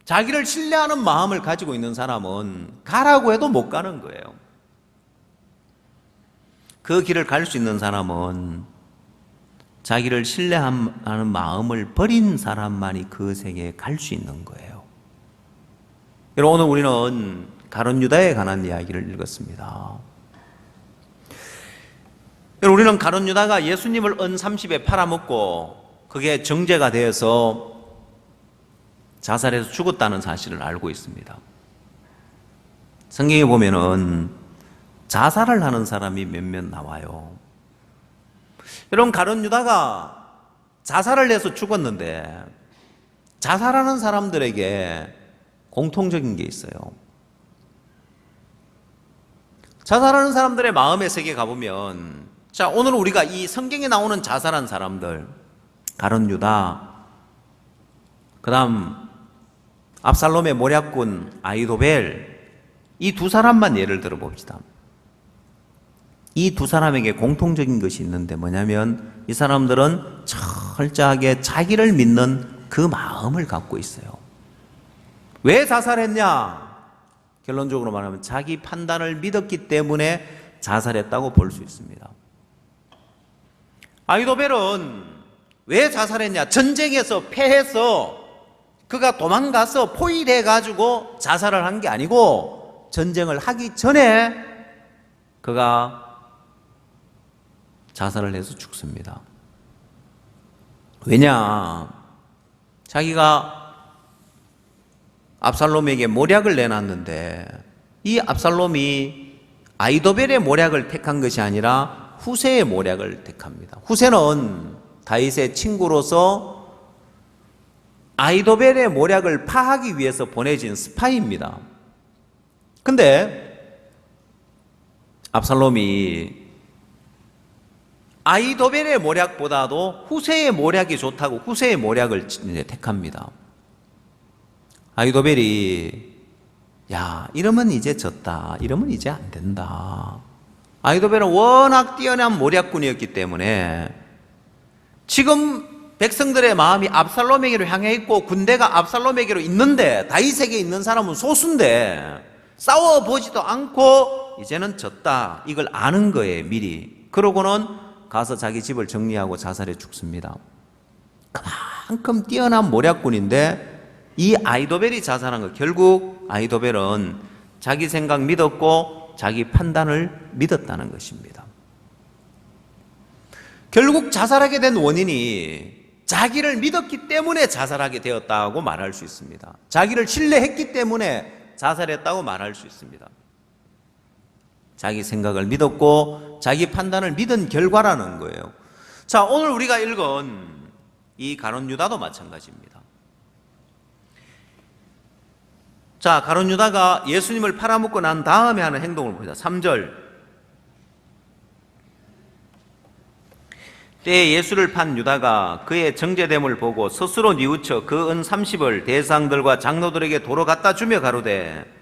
자기를 신뢰하는 마음을 가지고 있는 사람은 가라고 해도 못 가는 거예요. 그 길을 갈 수 있는 사람은 자기를 신뢰하는 마음을 버린 사람만이 그 세계에 갈 수 있는 거예요. 여러분, 오늘 우리는 가룟 유다에 관한 이야기를 읽었습니다. 여러분, 우리는 가룟 유다가 예수님을 은 30에 팔아먹고 그게 정죄가 되어서 자살해서 죽었다는 사실을 알고 있습니다. 성경에 보면은 자살을 하는 사람이 몇몇 나와요. 여러분, 가룟 유다가 자살을 해서 죽었는데 자살하는 사람들에게 공통적인 게 있어요. 자살하는 사람들의 마음의 세계에 가보면, 자, 오늘 우리가 이 성경에 나오는 자살한 사람들, 가룟 유다, 그 다음 압살롬의 모략군 아히도벨, 이 두 사람만 예를 들어 봅시다. 이 두 사람에게 공통적인 것이 있는데 뭐냐면, 이 사람들은 철저하게 자기를 믿는 그 마음을 갖고 있어요. 왜 자살했냐? 결론적으로 말하면 자기 판단을 믿었기 때문에 자살했다고 볼 수 있습니다. 아히도벨은 왜 자살했냐? 전쟁에서 패해서 그가 도망가서 포위돼가지고 자살을 한 게 아니고, 전쟁을 하기 전에 그가 자살을 해서 죽습니다. 왜냐? 자기가 압살롬에게 모략을 내놨는데 이 압살롬이 아히도벨의 모략을 택한 것이 아니라 후세의 모략을 택합니다. 후세는 다윗의 친구로서 아히도벨의 모략을 파하기 위해서 보내진 스파이입니다. 근데 압살롬이 아히도벨의 모략보다도 후세의 모략이 좋다고 후세의 모략을 택합니다. 아히도벨이, 야, 이러면 이제 졌다, 이러면 이제 안 된다. 아히도벨은 워낙 뛰어난 모략군이었기 때문에 지금 백성들의 마음이 압살롬에게로 향해 있고 군대가 압살롬에게로 있는데, 다윗에게 있는 사람은 소수인데 싸워보지도 않고 이제는 졌다, 이걸 아는 거예요, 미리. 그러고는 가서 자기 집을 정리하고 자살해 죽습니다. 그만큼 뛰어난 모략꾼인데 이 아히도벨이 자살한 거, 결국 아히도벨은 자기 생각 믿었고 자기 판단을 믿었다는 것입니다. 결국 자살하게 된 원인이 자기를 믿었기 때문에 자살하게 되었다고 말할 수 있습니다. 자기를 신뢰했기 때문에 자살했다고 말할 수 있습니다. 자기 생각을 믿었고 자기 판단을 믿은 결과라는 거예요. 자, 오늘 우리가 읽은 이 가룟 유다도 마찬가지입니다. 자, 가룟 유다가 예수님을 팔아먹고 난 다음에 하는 행동을 봅니다. 3절. 때에 예수를 판 유다가 그의 정죄됨을 보고 스스로 뉘우쳐 그 은 30을 대상들과 장로들에게 도로 갖다 주며 가로되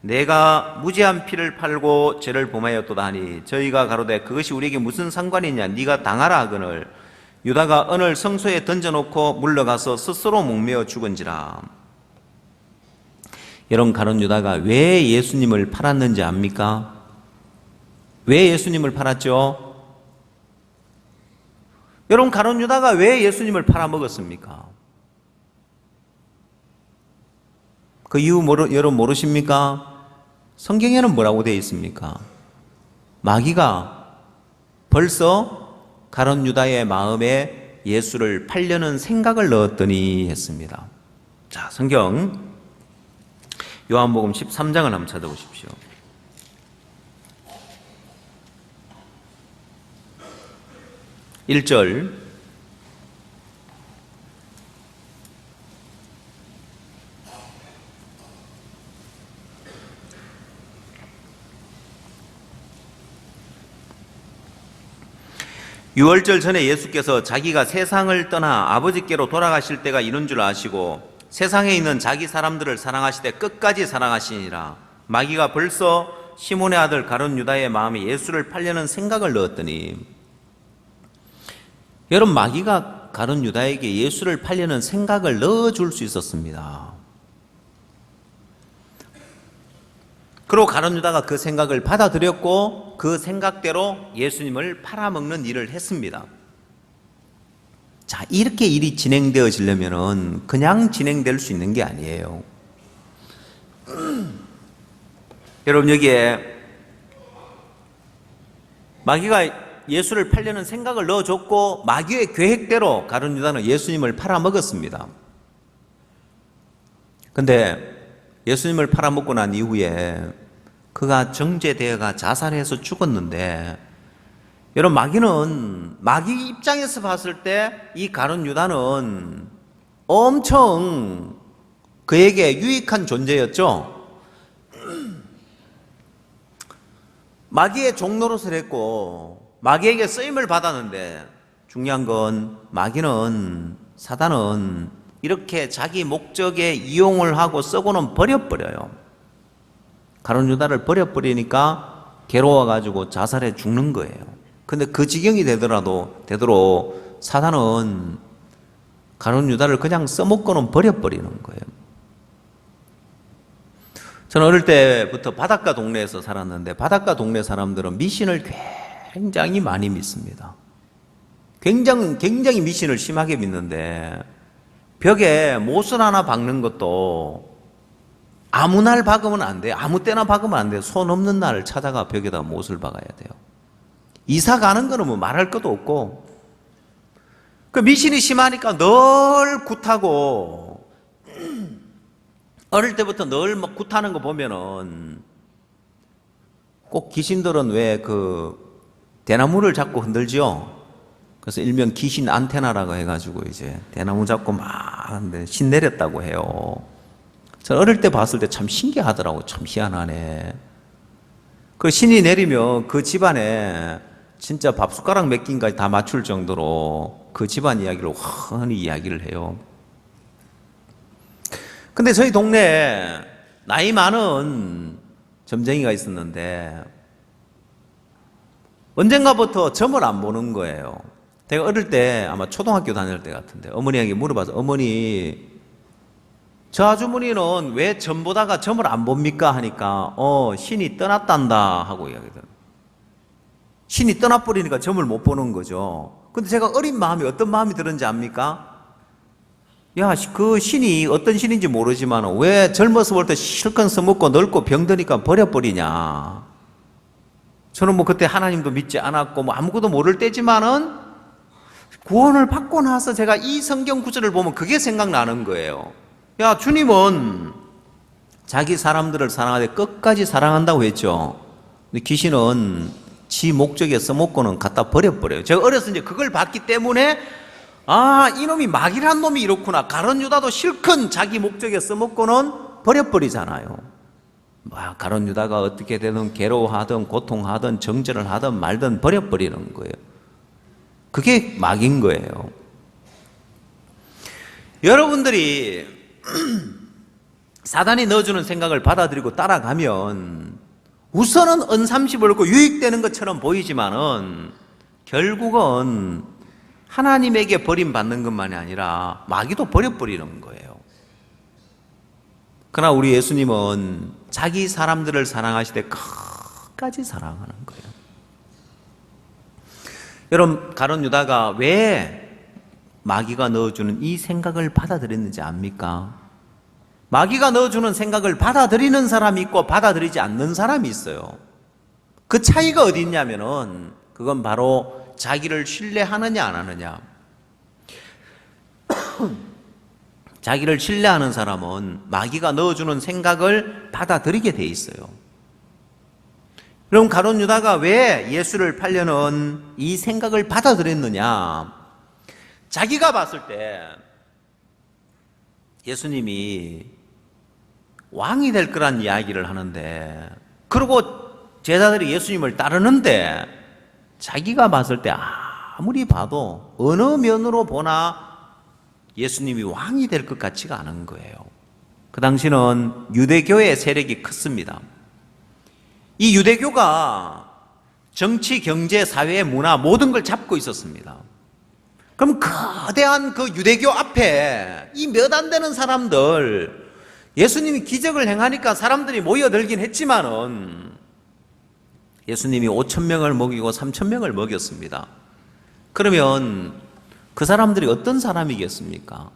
내가 무죄한 피를 팔고 죄를 범하였도다 하니 저희가 가로되 그것이 우리에게 무슨 상관이냐 네가 당하라 하거늘 유다가 은을 성소에 던져놓고 물러가서 스스로 목매어 죽은지라. 여러분, 가룟 유다가 왜 예수님을 팔았는지 압니까? 왜 예수님을 팔았죠? 여러분, 가룟 유다가 왜 예수님을 팔아먹었습니까? 그 이유 여러분 모르십니까? 성경에는 뭐라고 되어 있습니까? 마귀가 벌써 가룟 유다의 마음에 예수를 팔려는 생각을 넣었더니 했습니다. 자, 성경 요한복음 13장을 한번 찾아보십시오. 1절. 유월절 전에 예수께서 자기가 세상을 떠나 아버지께로 돌아가실 때가 이른 줄 아시고 세상에 있는 자기 사람들을 사랑하시되 끝까지 사랑하시니라. 마귀가 벌써 시몬의 아들 가룟 유다의 마음에 예수를 팔려는 생각을 넣었더니, 여러분, 마귀가 가룟 유다에게 예수를 팔려는 생각을 넣어줄 수 있었습니다. 그리고 가룟 유다가 그 생각을 받아들였고 그 생각대로 예수님을 팔아먹는 일을 했습니다. 자, 이렇게 일이 진행되어지려면 그냥 진행될 수 있는 게 아니에요. 여러분, 여기에 마귀가 예수를 팔려는 생각을 넣어줬고 마귀의 계획대로 가룟 유다는 예수님을 팔아먹었습니다. 근데 예수님을 팔아먹고 난 이후에 그가 정죄되어가 자살해서 죽었는데, 여러분, 마귀 입장에서 봤을 때 이 가룟 유다는 엄청 그에게 유익한 존재였죠. 마귀의 종노릇을 했고 마귀에게 쓰임을 받았는데, 중요한 건 사단은 이렇게 자기 목적에 이용을 하고 쓰고는 버려버려요. 가룟 유다를 버려버리니까 괴로워가지고 자살해 죽는 거예요. 근데 그 지경이 되도록 사단은 가룟 유다를 그냥 써먹고는 버려버리는 거예요. 저는 어릴 때부터 바닷가 동네에서 살았는데 바닷가 동네 사람들은 미신을 굉장히 많이 믿습니다. 굉장히 미신을 심하게 믿는데, 벽에 못을 하나 박는 것도 아무 날 박으면 안 돼요. 아무 때나 박으면 안 돼요. 손 없는 날을 찾아가 벽에다 못을 박아야 돼요. 이사 가는 거는 뭐 말할 것도 없고, 그 미신이 심하니까 늘 굿하고, 어릴 때부터 늘 막 굿하는 거 보면은 꼭 귀신들은 왜 대나무를 잡고 흔들지요? 그래서 일명 귀신 안테나라고 해가지고 이제 대나무 잡고 막 하는데 신 내렸다고 해요. 저 어릴 때 봤을 때 참 신기하더라고. 참 희한하네. 그 신이 내리면 그 집안에 진짜 밥 숟가락 몇 개까지 다 맞출 정도로 그 집안 이야기를 훤히 이야기를 해요. 근데 저희 동네에 나이 많은 점쟁이가 있었는데 언젠가부터 점을 안 보는 거예요. 제가 어릴 때 아마 초등학교 다닐 때 같은데 어머니에게 물어봐서, 어머니, 저 아주머니는 왜 점 보다가 점을 안 봅니까? 하니까 신이 떠났단다 하고 이야기하더라고요. 신이 떠나버리니까 점을 못 보는 거죠. 근데 제가 어린 마음이 어떤 마음이 들었는지 압니까? 야, 그 신이 어떤 신인지 모르지만 왜 젊어서 볼 때 실컷 써먹고 넓고 병드니까 버려버리냐. 저는 뭐 그때 하나님도 믿지 않았고 뭐 아무것도 모를 때지만은 구원을 받고 나서 제가 이 성경 구절을 보면 그게 생각나는 거예요. 야, 주님은 자기 사람들을 사랑하되 끝까지 사랑한다고 했죠. 근데 귀신은 지 목적에 써먹고는 갖다 버려버려요. 제가 어렸을 때 그걸 봤기 때문에 아, 이놈이 마귀란 놈이 이렇구나. 가룟 유다도 실컷 자기 목적에 써먹고는 버려버리잖아요. 가룟 유다가 어떻게 되든 괴로워하든 고통하든 정죄를 하든 말든 버려버리는 거예요. 그게 마귀인 거예요. 여러분들이 사단이 넣어주는 생각을 받아들이고 따라가면 우선은 은삼십을 얻고 유익되는 것처럼 보이지만은 결국은 하나님에게 버림받는 것만이 아니라 마귀도 버려버리는 거예요. 그러나 우리 예수님은 자기 사람들을 사랑하시되 끝까지 사랑하는 거예요. 여러분, 가룟 유다가 왜 마귀가 넣어주는 이 생각을 받아들였는지 압니까? 마귀가 넣어주는 생각을 받아들이는 사람이 있고 받아들이지 않는 사람이 있어요. 그 차이가 어디 있냐면은 그건 바로 자기를 신뢰하느냐 안 하느냐. 자기를 신뢰하는 사람은 마귀가 넣어주는 생각을 받아들이게 돼 있어요. 그럼 가룟 유다가 왜 예수를 팔려는 이 생각을 받아들였느냐? 자기가 봤을 때 예수님이 왕이 될 거란 이야기를 하는데, 그리고 제자들이 예수님을 따르는데 자기가 봤을 때 아무리 봐도 어느 면으로 보나 예수님이 왕이 될 것 같지가 않은 거예요. 그 당시는 유대교의 세력이 컸습니다. 이 유대교가 정치, 경제, 사회, 문화 모든 걸 잡고 있었습니다. 그럼 거대한 그 유대교 앞에 이 몇 안 되는 사람들, 예수님이 기적을 행하니까 사람들이 모여들긴 했지만은 예수님이 5,000명을 먹이고 3,000명을 먹였습니다. 그러면 그 사람들이 어떤 사람이겠습니까?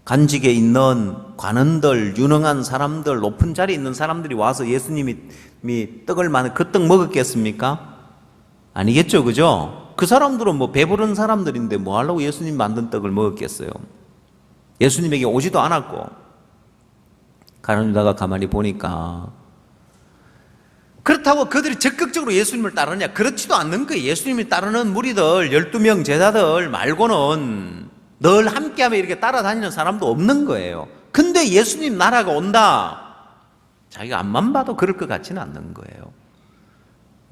간직에 있는 관원들, 유능한 사람들, 높은 자리에 있는 사람들이 와서 예수님이 떡을 많이 그 떡 먹었겠습니까? 아니겠죠, 그죠? 그 사람들은 뭐 배부른 사람들인데 뭐 하려고 예수님 만든 떡을 먹었겠어요? 예수님에게 오지도 않았고. 가룟 유다가 가만히 보니까 그렇다고 그들이 적극적으로 예수님을 따르냐? 그렇지도 않는 거예요. 예수님을 따르는 무리들 12명 제자들 말고는 늘 함께하며 이렇게 따라다니는 사람도 없는 거예요. 근데 예수님 나라가 온다, 자기가 앞만 봐도 그럴 것 같지는 않는 거예요.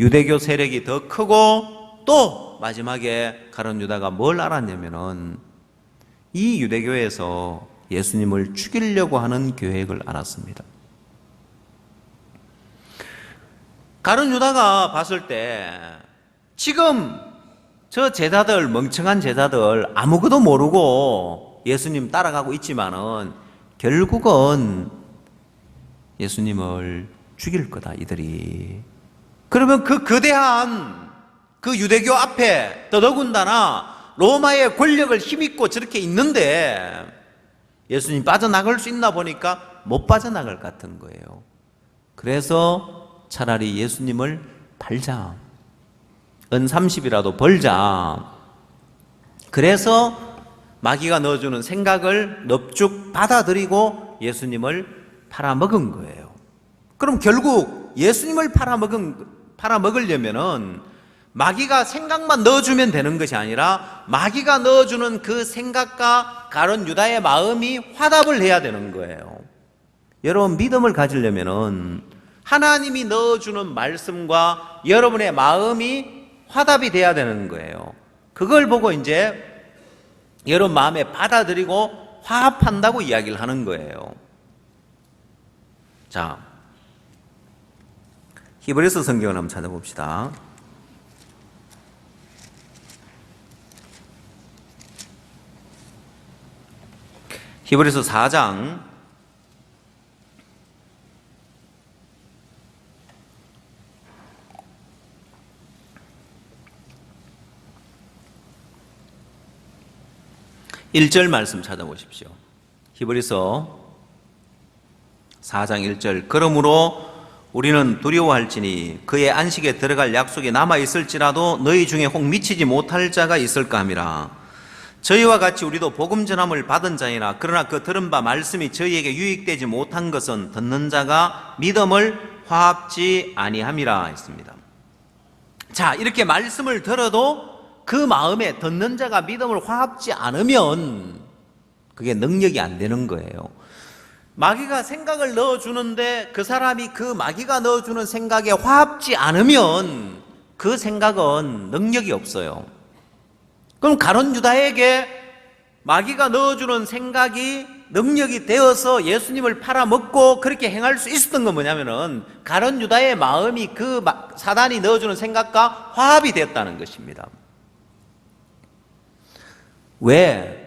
유대교 세력이 더 크고 또 마지막에 가룟 유다가 뭘 알았냐면은 이 유대교에서 예수님을 죽이려고 하는 계획을 알았습니다. 가룟 유다가 봤을 때 지금 저 제자들, 멍청한 제자들 아무것도 모르고 예수님 따라가고 있지만은 결국은 예수님을 죽일 거다, 이들이. 그러면 그 거대한 그 유대교 앞에 더더군다나 로마의 권력을 힘입고 저렇게 있는데 예수님 빠져나갈 수 있나 보니까 못 빠져나갈 것 같은 거예요. 그래서 차라리 예수님을 팔자, 은30이라도 벌자. 그래서 마귀가 넣어주는 생각을 넙죽 받아들이고 예수님을 팔아먹은 거예요. 그럼 결국 예수님을 팔아먹으려면은 마귀가 생각만 넣어주면 되는 것이 아니라 마귀가 넣어주는 그 생각과 가룟 유다의 마음이 화답을 해야 되는 거예요. 여러분, 믿음을 가지려면은 하나님이 넣어주는 말씀과 여러분의 마음이 화답이 돼야 되는 거예요. 그걸 보고 이제 여러분 마음에 받아들이고 화합한다고 이야기를 하는 거예요. 자, 히브리서 성경을 한번 찾아봅시다. 히브리서 4장 1절 말씀 찾아보십시오. 히브리서 4장 1절. 그러므로 우리는 두려워할지니 그의 안식에 들어갈 약속이 남아있을지라도 너희 중에 혹 미치지 못할 자가 있을까 함이라. 저희와 같이 우리도 복음 전함을 받은 자이나 그러나 그 들은 바 말씀이 저희에게 유익되지 못한 것은 듣는 자가 믿음을 화합지 아니함이라 했습니다. 자, 이렇게 말씀을 들어도 그 마음에 듣는 자가 믿음을 화합지 않으면 그게 능력이 안 되는 거예요. 마귀가 생각을 넣어주는데 그 사람이 그 마귀가 넣어주는 생각에 화합지 않으면 그 생각은 능력이 없어요. 그럼 가룟 유다에게 마귀가 넣어주는 생각이 능력이 되어서 예수님을 팔아먹고 그렇게 행할 수 있었던 건 뭐냐면은 가룟 유다의 마음이 그 사단이 넣어주는 생각과 화합이 되었다는 것입니다. 왜?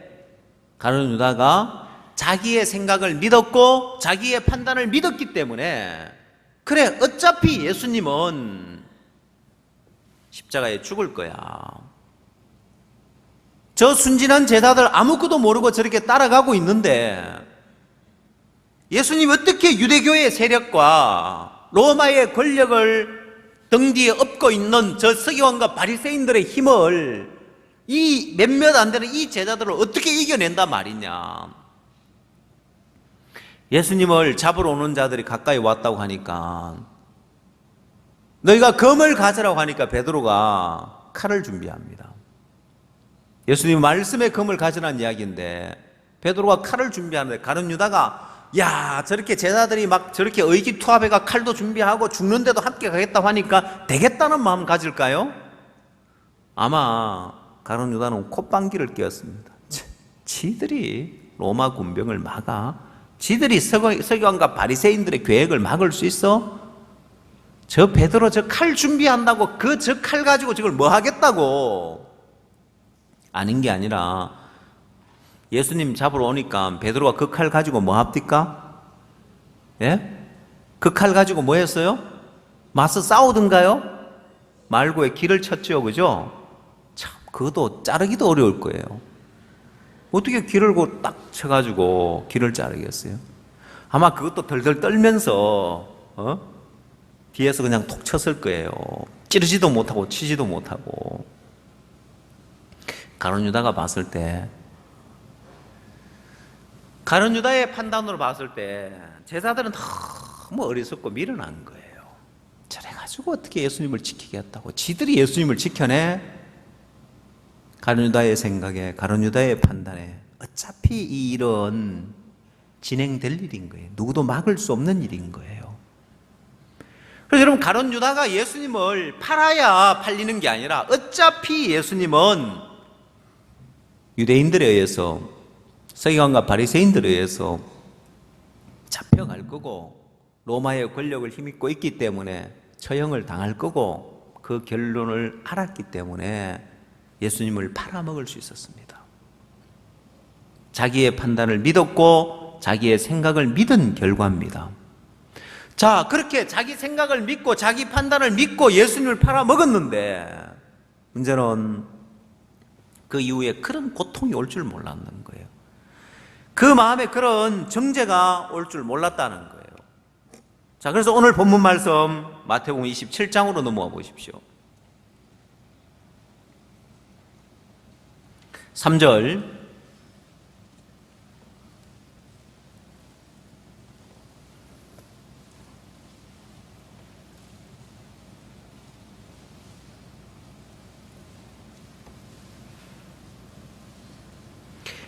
가룟 유다가 자기의 생각을 믿었고 자기의 판단을 믿었기 때문에 그래, 어차피 예수님은 십자가에 죽을 거야. 저 순진한 제자들 아무것도 모르고 저렇게 따라가고 있는데 예수님 어떻게 유대교의 세력과 로마의 권력을 등 뒤에 업고 있는 저 서기관과 바리새인들의 힘을 이 몇몇 안 되는 이 제자들을 어떻게 이겨낸단 말이냐. 예수님을 잡으러 오는 자들이 가까이 왔다고 하니까 너희가 검을 가져라고 하니까 베드로가 칼을 준비합니다. 예수님 말씀에 검을 가져라는 이야기인데 베드로가 칼을 준비하는데 가룟 유다가 야, 저렇게 제자들이 막 저렇게 의기투합해가 칼도 준비하고 죽는데도 함께 가겠다고 하니까 되겠다는 마음 가질까요? 아마 가룟 유다는 콧방귀를 뀌었습니다. 지들이 로마 군병을 막아? 지들이 서기관과 바리새인들의 계획을 막을 수 있어? 저 베드로 저 칼 준비한다고 저 칼 가지고 저걸 뭐 하겠다고? 아닌 게 아니라 예수님 잡으러 오니까 베드로가 그 칼 가지고 뭐 합니까? 예? 그 칼 가지고 뭐 했어요? 맞서 싸우든가요? 말고의 길을 쳤죠, 그죠? 참, 그것도 자르기도 어려울 거예요. 어떻게 길을 딱 쳐가지고 길을 자르겠어요? 아마 그것도 덜덜 떨면서 뒤에서 그냥 톡 쳤을 거예요. 찌르지도 못하고 치지도 못하고. 가룟 유다가 봤을 때, 가룟 유다의 판단으로 봤을 때 제자들은 너무 어리석고 미련한 거예요. 저래가지고 어떻게 예수님을 지키겠다고. 지들이 예수님을 지켜내? 가룟 유다의 생각에, 가룟 유다의 판단에 어차피 이 일은 진행될 일인 거예요. 누구도 막을 수 없는 일인 거예요. 그래서 여러분, 가룟 유다가 예수님을 팔아야 팔리는 게 아니라 어차피 예수님은 유대인들에 의해서, 서기관과 바리새인들에 의해서 잡혀갈 거고 로마의 권력을 힘입고 있기 때문에 처형을 당할 거고 그 결론을 알았기 때문에 예수님을 팔아먹을 수 있었습니다. 자기의 판단을 믿었고 자기의 생각을 믿은 결과입니다. 자, 그렇게 자기 생각을 믿고 자기 판단을 믿고 예수님을 팔아먹었는데 문제는 그 이후에 그런 고통이 올 줄 몰랐는 거예요. 그 마음에 그런 정죄가 올 줄 몰랐다는 거예요. 자, 그래서 오늘 본문 말씀 마태복음 27장으로 넘어가 보십시오. 3절.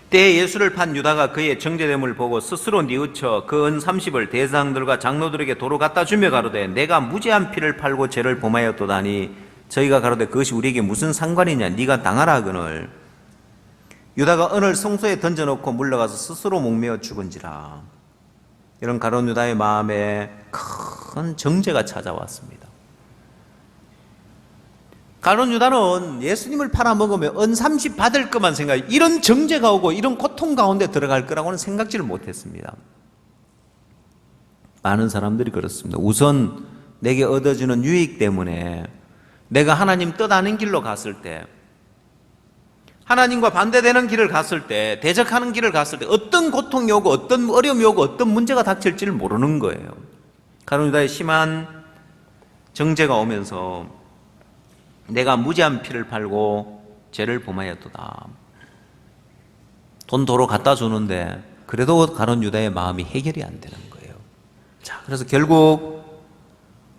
때에 예수를 판 유다가 그의 정죄됨을 보고 스스로 뉘우쳐 그 은 30을 대사장들과 장로들에게 도로 갖다 주며 가로되 내가 무죄한 피를 팔고 죄를 범하였도다니 저희가 가로되 그것이 우리에게 무슨 상관이냐 네가 당하라 하거늘 유다가 은을 성소에 던져놓고 물러가서 스스로 목매어 죽은지라. 이런 가룟 유다의 마음에 큰 정죄가 찾아왔습니다. 가룟 유다는 예수님을 팔아먹으면 은 30 받을 것만 생각해. 이런 정죄가 오고 이런 고통 가운데 들어갈 거라고는 생각지를 못했습니다. 많은 사람들이 그렇습니다. 우선 내게 얻어지는 유익 때문에 내가 하나님 뜻 아닌 길로 갔을 때 하나님과 반대되는 길을 갔을 때, 대적하는 길을 갔을 때 어떤 고통이 오고 어떤 어려움이 오고 어떤 문제가 닥칠지를 모르는 거예요. 가룟 유다의 심한 정죄가 오면서 내가 무지한 피를 팔고 죄를 범하였도다. 돈 도로 갖다 주는데 그래도 가룟 유다의 마음이 해결이 안 되는 거예요. 자, 그래서 결국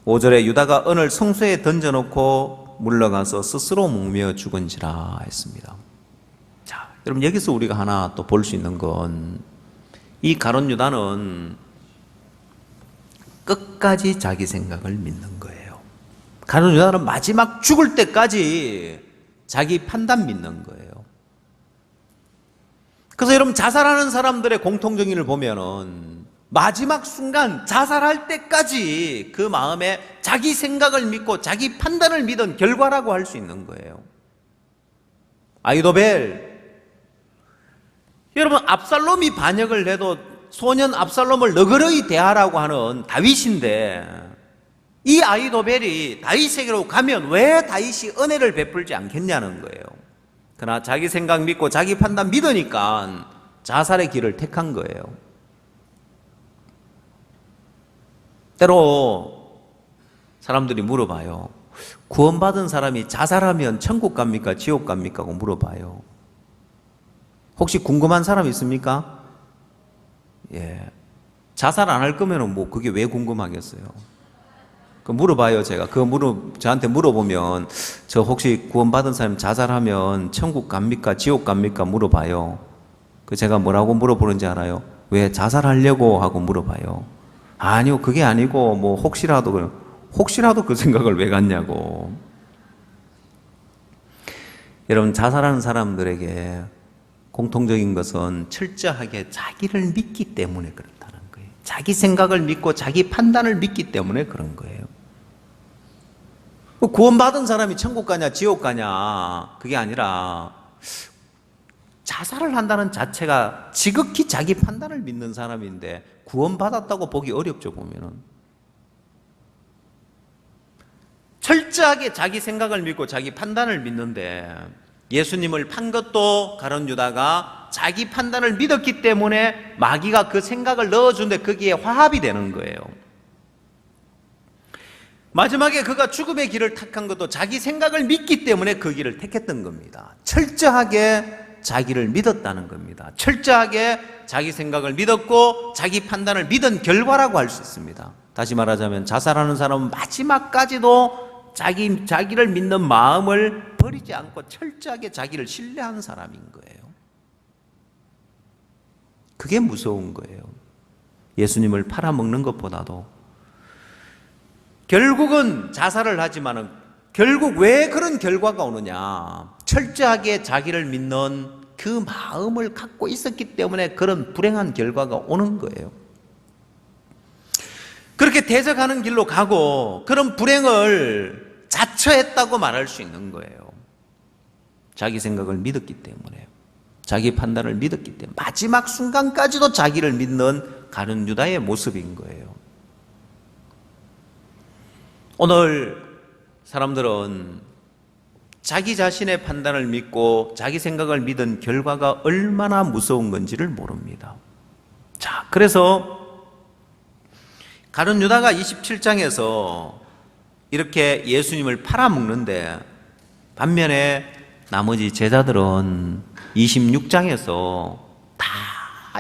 5절에 유다가 은을 성소에 던져놓고 물러가서 스스로 목매어 죽은지라 했습니다. 자, 여러분 여기서 우리가 하나 또 볼 수 있는 건 이 가룟 유다는 끝까지 자기 생각을 믿는 거예요. 가룟 유다는 마지막 죽을 때까지 자기 판단 믿는 거예요. 그래서 여러분 자살하는 사람들의 공통적인을 보면은 마지막 순간 자살할 때까지 그 마음에 자기 생각을 믿고 자기 판단을 믿은 결과라고 할 수 있는 거예요. 아이도벨, 여러분 압살롬이 반역을 해도 소년 압살롬을 너그러이 대하라고 하는 다윗인데 이 아이도벨이 다윗에게로 가면 왜 다윗이 은혜를 베풀지 않겠냐는 거예요. 그러나 자기 생각 믿고 자기 판단 믿으니까 자살의 길을 택한 거예요. 때로 사람들이 물어봐요. 구원받은 사람이 자살하면 천국 갑니까? 지옥 갑니까? 하고 물어봐요. 혹시 궁금한 사람 있습니까? 예. 자살 안 할 거면 뭐 그게 왜 궁금하겠어요? 그 물어봐요, 제가. 저한테 물어보면, 저 혹시 구원받은 사람 자살하면 천국 갑니까? 지옥 갑니까? 물어봐요. 그 제가 뭐라고 물어보는지 알아요? 왜 자살하려고 하고 물어봐요. 아니요, 그게 아니고, 뭐, 혹시라도 그 생각을 왜 갖냐고. 여러분, 자살하는 사람들에게 공통적인 것은 철저하게 자기를 믿기 때문에 그렇다는 거예요. 자기 생각을 믿고 자기 판단을 믿기 때문에 그런 거예요. 구원받은 사람이 천국 가냐 지옥 가냐 그게 아니라 자살을 한다는 자체가 지극히 자기 판단을 믿는 사람인데 구원받았다고 보기 어렵죠. 보면은 철저하게 자기 생각을 믿고 자기 판단을 믿는데 예수님을 판 것도 가룟 유다가 자기 판단을 믿었기 때문에 마귀가 그 생각을 넣어주는데 거기에 화합이 되는 거예요. 마지막에 그가 죽음의 길을 택한 것도 자기 생각을 믿기 때문에 그 길을 택했던 겁니다. 철저하게 자기를 믿었다는 겁니다. 철저하게 자기 생각을 믿었고 자기 판단을 믿은 결과라고 할 수 있습니다. 다시 말하자면 자살하는 사람은 마지막까지도 자기를 믿는 마음을 버리지 않고 철저하게 자기를 신뢰한 사람인 거예요. 그게 무서운 거예요. 예수님을 팔아먹는 것보다도 결국은 자살을 하지만은 결국 왜 그런 결과가 오느냐? 철저하게 자기를 믿는 그 마음을 갖고 있었기 때문에 그런 불행한 결과가 오는 거예요. 그렇게 대적하는 길로 가고 그런 불행을 자처했다고 말할 수 있는 거예요. 자기 생각을 믿었기 때문에, 자기 판단을 믿었기 때문에 마지막 순간까지도 자기를 믿는 가룟 유다의 모습인 거예요. 오늘 사람들은 자기 자신의 판단을 믿고 자기 생각을 믿은 결과가 얼마나 무서운 건지를 모릅니다. 자, 그래서 가룟 유다가 27장에서 이렇게 예수님을 팔아먹는데 반면에 나머지 제자들은 26장에서 다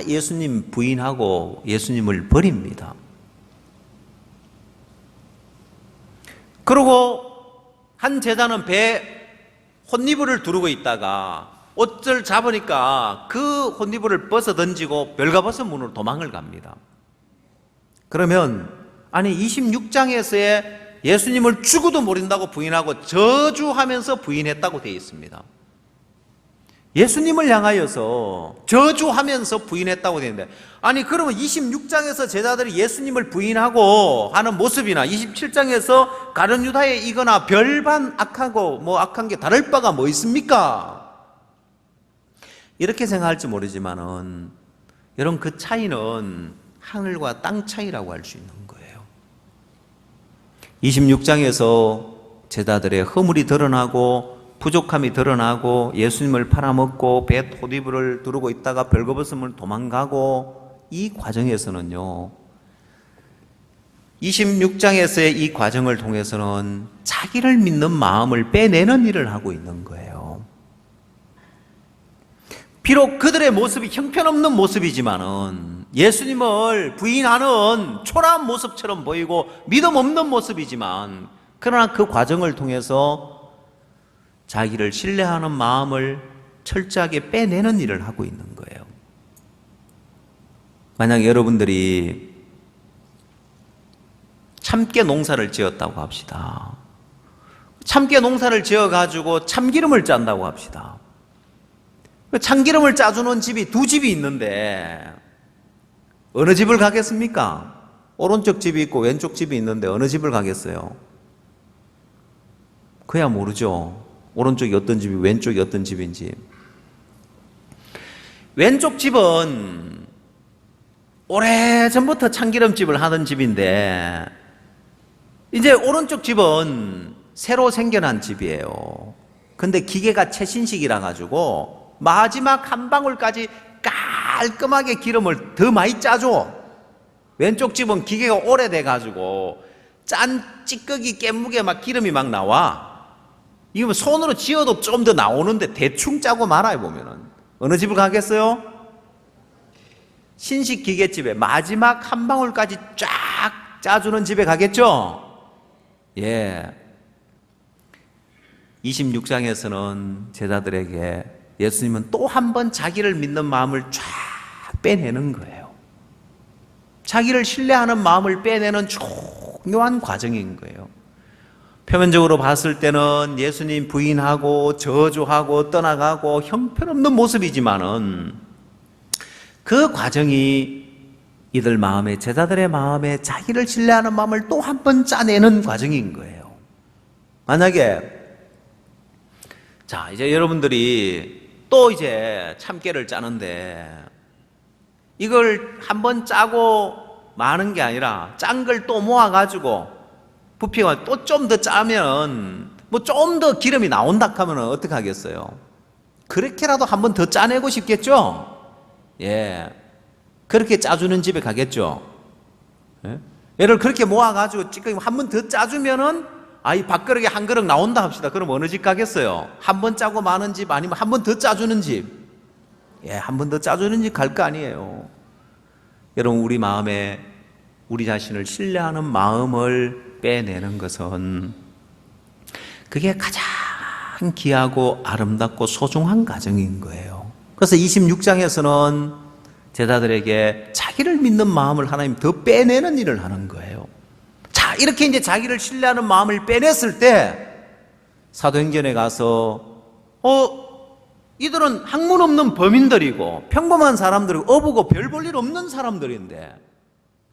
예수님 부인하고 예수님을 버립니다. 그리고 한 제자는 배에 혼니부를 두르고 있다가 옷을 잡으니까 그 혼니부를 벗어 던지고 별가벗은 문으로 도망을 갑니다. 그러면 아니 26장에서의 예수님을 죽어도 모른다고 부인하고 저주하면서 부인했다고 되어 있습니다. 예수님을 향하여서 저주하면서 부인했다고 되어 있는데 아니 그러면 26장에서 제자들이 예수님을 부인하고 하는 모습이나 27장에서 가룟 유다의 이거나 별반 악하고 뭐 악한 게 다를 바가 뭐 있습니까? 이렇게 생각할지 모르지만은 여러분 그 차이는 하늘과 땅 차이라고 할 수 있는 거예요. 26장에서 제자들의 허물이 드러나고 부족함이 드러나고 예수님을 팔아먹고 배 토디부를 두르고 있다가 벌거벗음을 도망가고, 이 과정에서는요, 26장에서의 이 과정을 통해서는 자기를 믿는 마음을 빼내는 일을 하고 있는 거예요. 비록 그들의 모습이 형편없는 모습이지만은, 예수님을 부인하는 초라한 모습처럼 보이고 믿음 없는 모습이지만, 그러나 그 과정을 통해서 자기를 신뢰하는 마음을 철저하게 빼내는 일을 하고 있는 거예요. 만약 여러분들이 참깨 농사를 지었다고 합시다. 참깨 농사를 지어가지고 참기름을 짠다고 합시다. 참기름을 짜주는 집이 두 집이 있는데 어느 집을 가겠습니까? 오른쪽 집이 있고 왼쪽 집이 있는데 어느 집을 가겠어요? 그야 모르죠. 오른쪽이 어떤 집이 왼쪽이 어떤 집인지. 왼쪽 집은 오래전부터 참기름집을 하던 집인데 이제 오른쪽 집은 새로 생겨난 집이에요. 근데 기계가 최신식이라 가지고 마지막 한 방울까지 깔끔하게 기름을 더 많이 짜줘. 왼쪽 집은 기계가 오래돼 가지고 짠 찌꺼기 깨무게 막 기름이 막 나와. 이거 손으로 지어도 좀 더 나오는데 대충 짜고 말아요. 보면은 어느 집을 가겠어요? 신식 기계집에 마지막 한 방울까지 쫙 짜주는 집에 가겠죠? 예. 26장에서는 제자들에게 예수님은 또 한 번 자기를 믿는 마음을 쫙 빼내는 거예요. 자기를 신뢰하는 마음을 빼내는 중요한 과정인 거예요. 표면적으로 봤을 때는 예수님 부인하고 저주하고 떠나가고 형편없는 모습이지만은 그 과정이 이들 마음에, 제자들의 마음에 자기를 신뢰하는 마음을 또 한 번 짜내는 과정인 거예요. 만약에 자, 이제 여러분들이 또 이제 참깨를 짜는데 이걸 한 번 짜고 마는 게 아니라 짠 걸 또 모아가지고 부피가 또 좀 더 짜면 뭐 좀 더 기름이 나온다 하면 어떻게 하겠어요? 그렇게라도 한 번 더 짜내고 싶겠죠? 예. 그렇게 짜주는 집에 가겠죠? 예? 얘를 그렇게 모아가지고 지금 한 번 더 짜주면은 이 밥그릇에 한 그릇 나온다 합시다. 그럼 어느 집 가겠어요? 한 번 짜고 마는 집 아니면 한 번 더 짜주는 집? 예, 한 번 더 짜주는 집 갈 거 아니에요. 여러분, 우리 마음에 우리 자신을 신뢰하는 마음을 빼내는 것은 그게 가장 귀하고 아름답고 소중한 과정인 거예요. 그래서 26장에서는 제자들에게 자기를 믿는 마음을 하나님 더 빼내는 일을 하는 거예요. 자, 이렇게 이제 자기를 신뢰하는 마음을 빼냈을 때 사도행전에 가서 이들은 학문 없는 범인들이고 평범한 사람들이고 어부고 별 볼 일 없는 사람들인데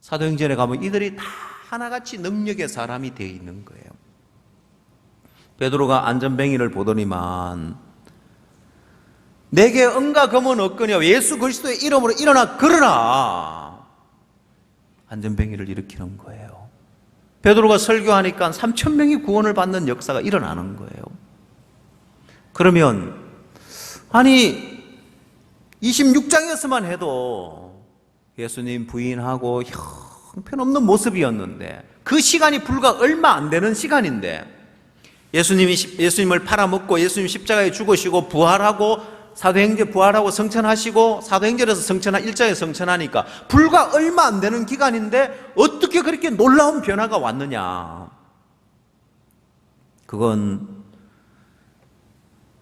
사도행전에 가면 이들이 다 하나같이 능력의 사람이 되어 있는 거예요. 베드로가 안전뱅이를 보더니만 내게 은과 금은 없거니와 예수 그리스도의 이름으로 일어나 걸으라. 안전뱅이를 일으키는 거예요. 베드로가 설교하니까 3,000명이 구원을 받는 역사가 일어나는 거예요. 그러면 아니 26장에서만 해도 예수님 부인하고 형편없는 모습이었는데 그 시간이 불과 얼마 안 되는 시간인데 예수님을 팔아먹고 예수님 십자가에 죽으시고 부활하고 사도행전 부활하고 성천하시고 사도행전에서 성천하 1장에 성천하니까 불과 얼마 안 되는 기간인데 어떻게 그렇게 놀라운 변화가 왔느냐. 그건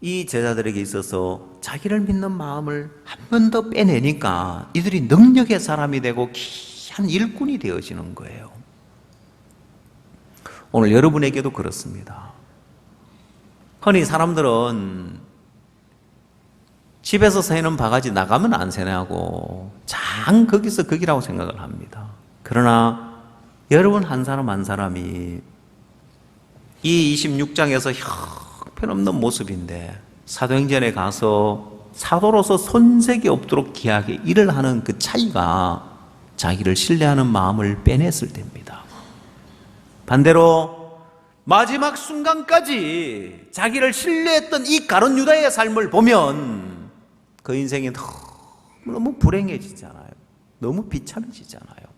이 제자들에게 있어서 자기를 믿는 마음을 한 번 더 빼내니까 이들이 능력의 사람이 되고 귀한 일꾼이 되어지는 거예요. 오늘 여러분에게도 그렇습니다. 흔히 사람들은 집에서 새는 바가지 나가면 안 새냐고 장 거기서 거기라고 생각을 합니다. 그러나 여러분 한 사람 한 사람이 이 26장에서 형편없는 모습인데 사도행전에 가서 사도로서 손색이 없도록 귀하게 일을 하는 그 차이가 자기를 신뢰하는 마음을 빼냈을 때입니다. 반대로 마지막 순간까지 자기를 신뢰했던 이 가룟 유다의 삶을 보면 그 인생이 너무 불행해지잖아요. 너무 비참해지잖아요.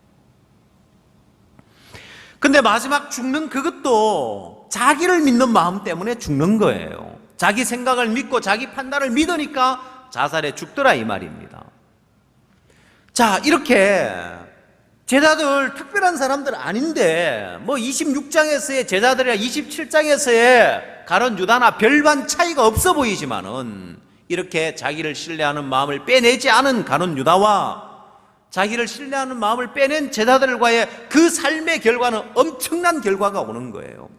근데 마지막 죽는 그것도 자기를 믿는 마음 때문에 죽는 거예요. 자기 생각을 믿고 자기 판단을 믿으니까 자살해 죽더라 이 말입니다. 자, 이렇게 제자들 특별한 사람들 아닌데 26장에서의 제자들이랑 27장에서의 가룟 유다나 별반 차이가 없어 보이지만은 이렇게 자기를 신뢰하는 마음을 빼내지 않은 가룟 유다와 자기를 신뢰하는 마음을 빼낸 제자들과의 그 삶의 결과는 엄청난 결과가 오는 거예요.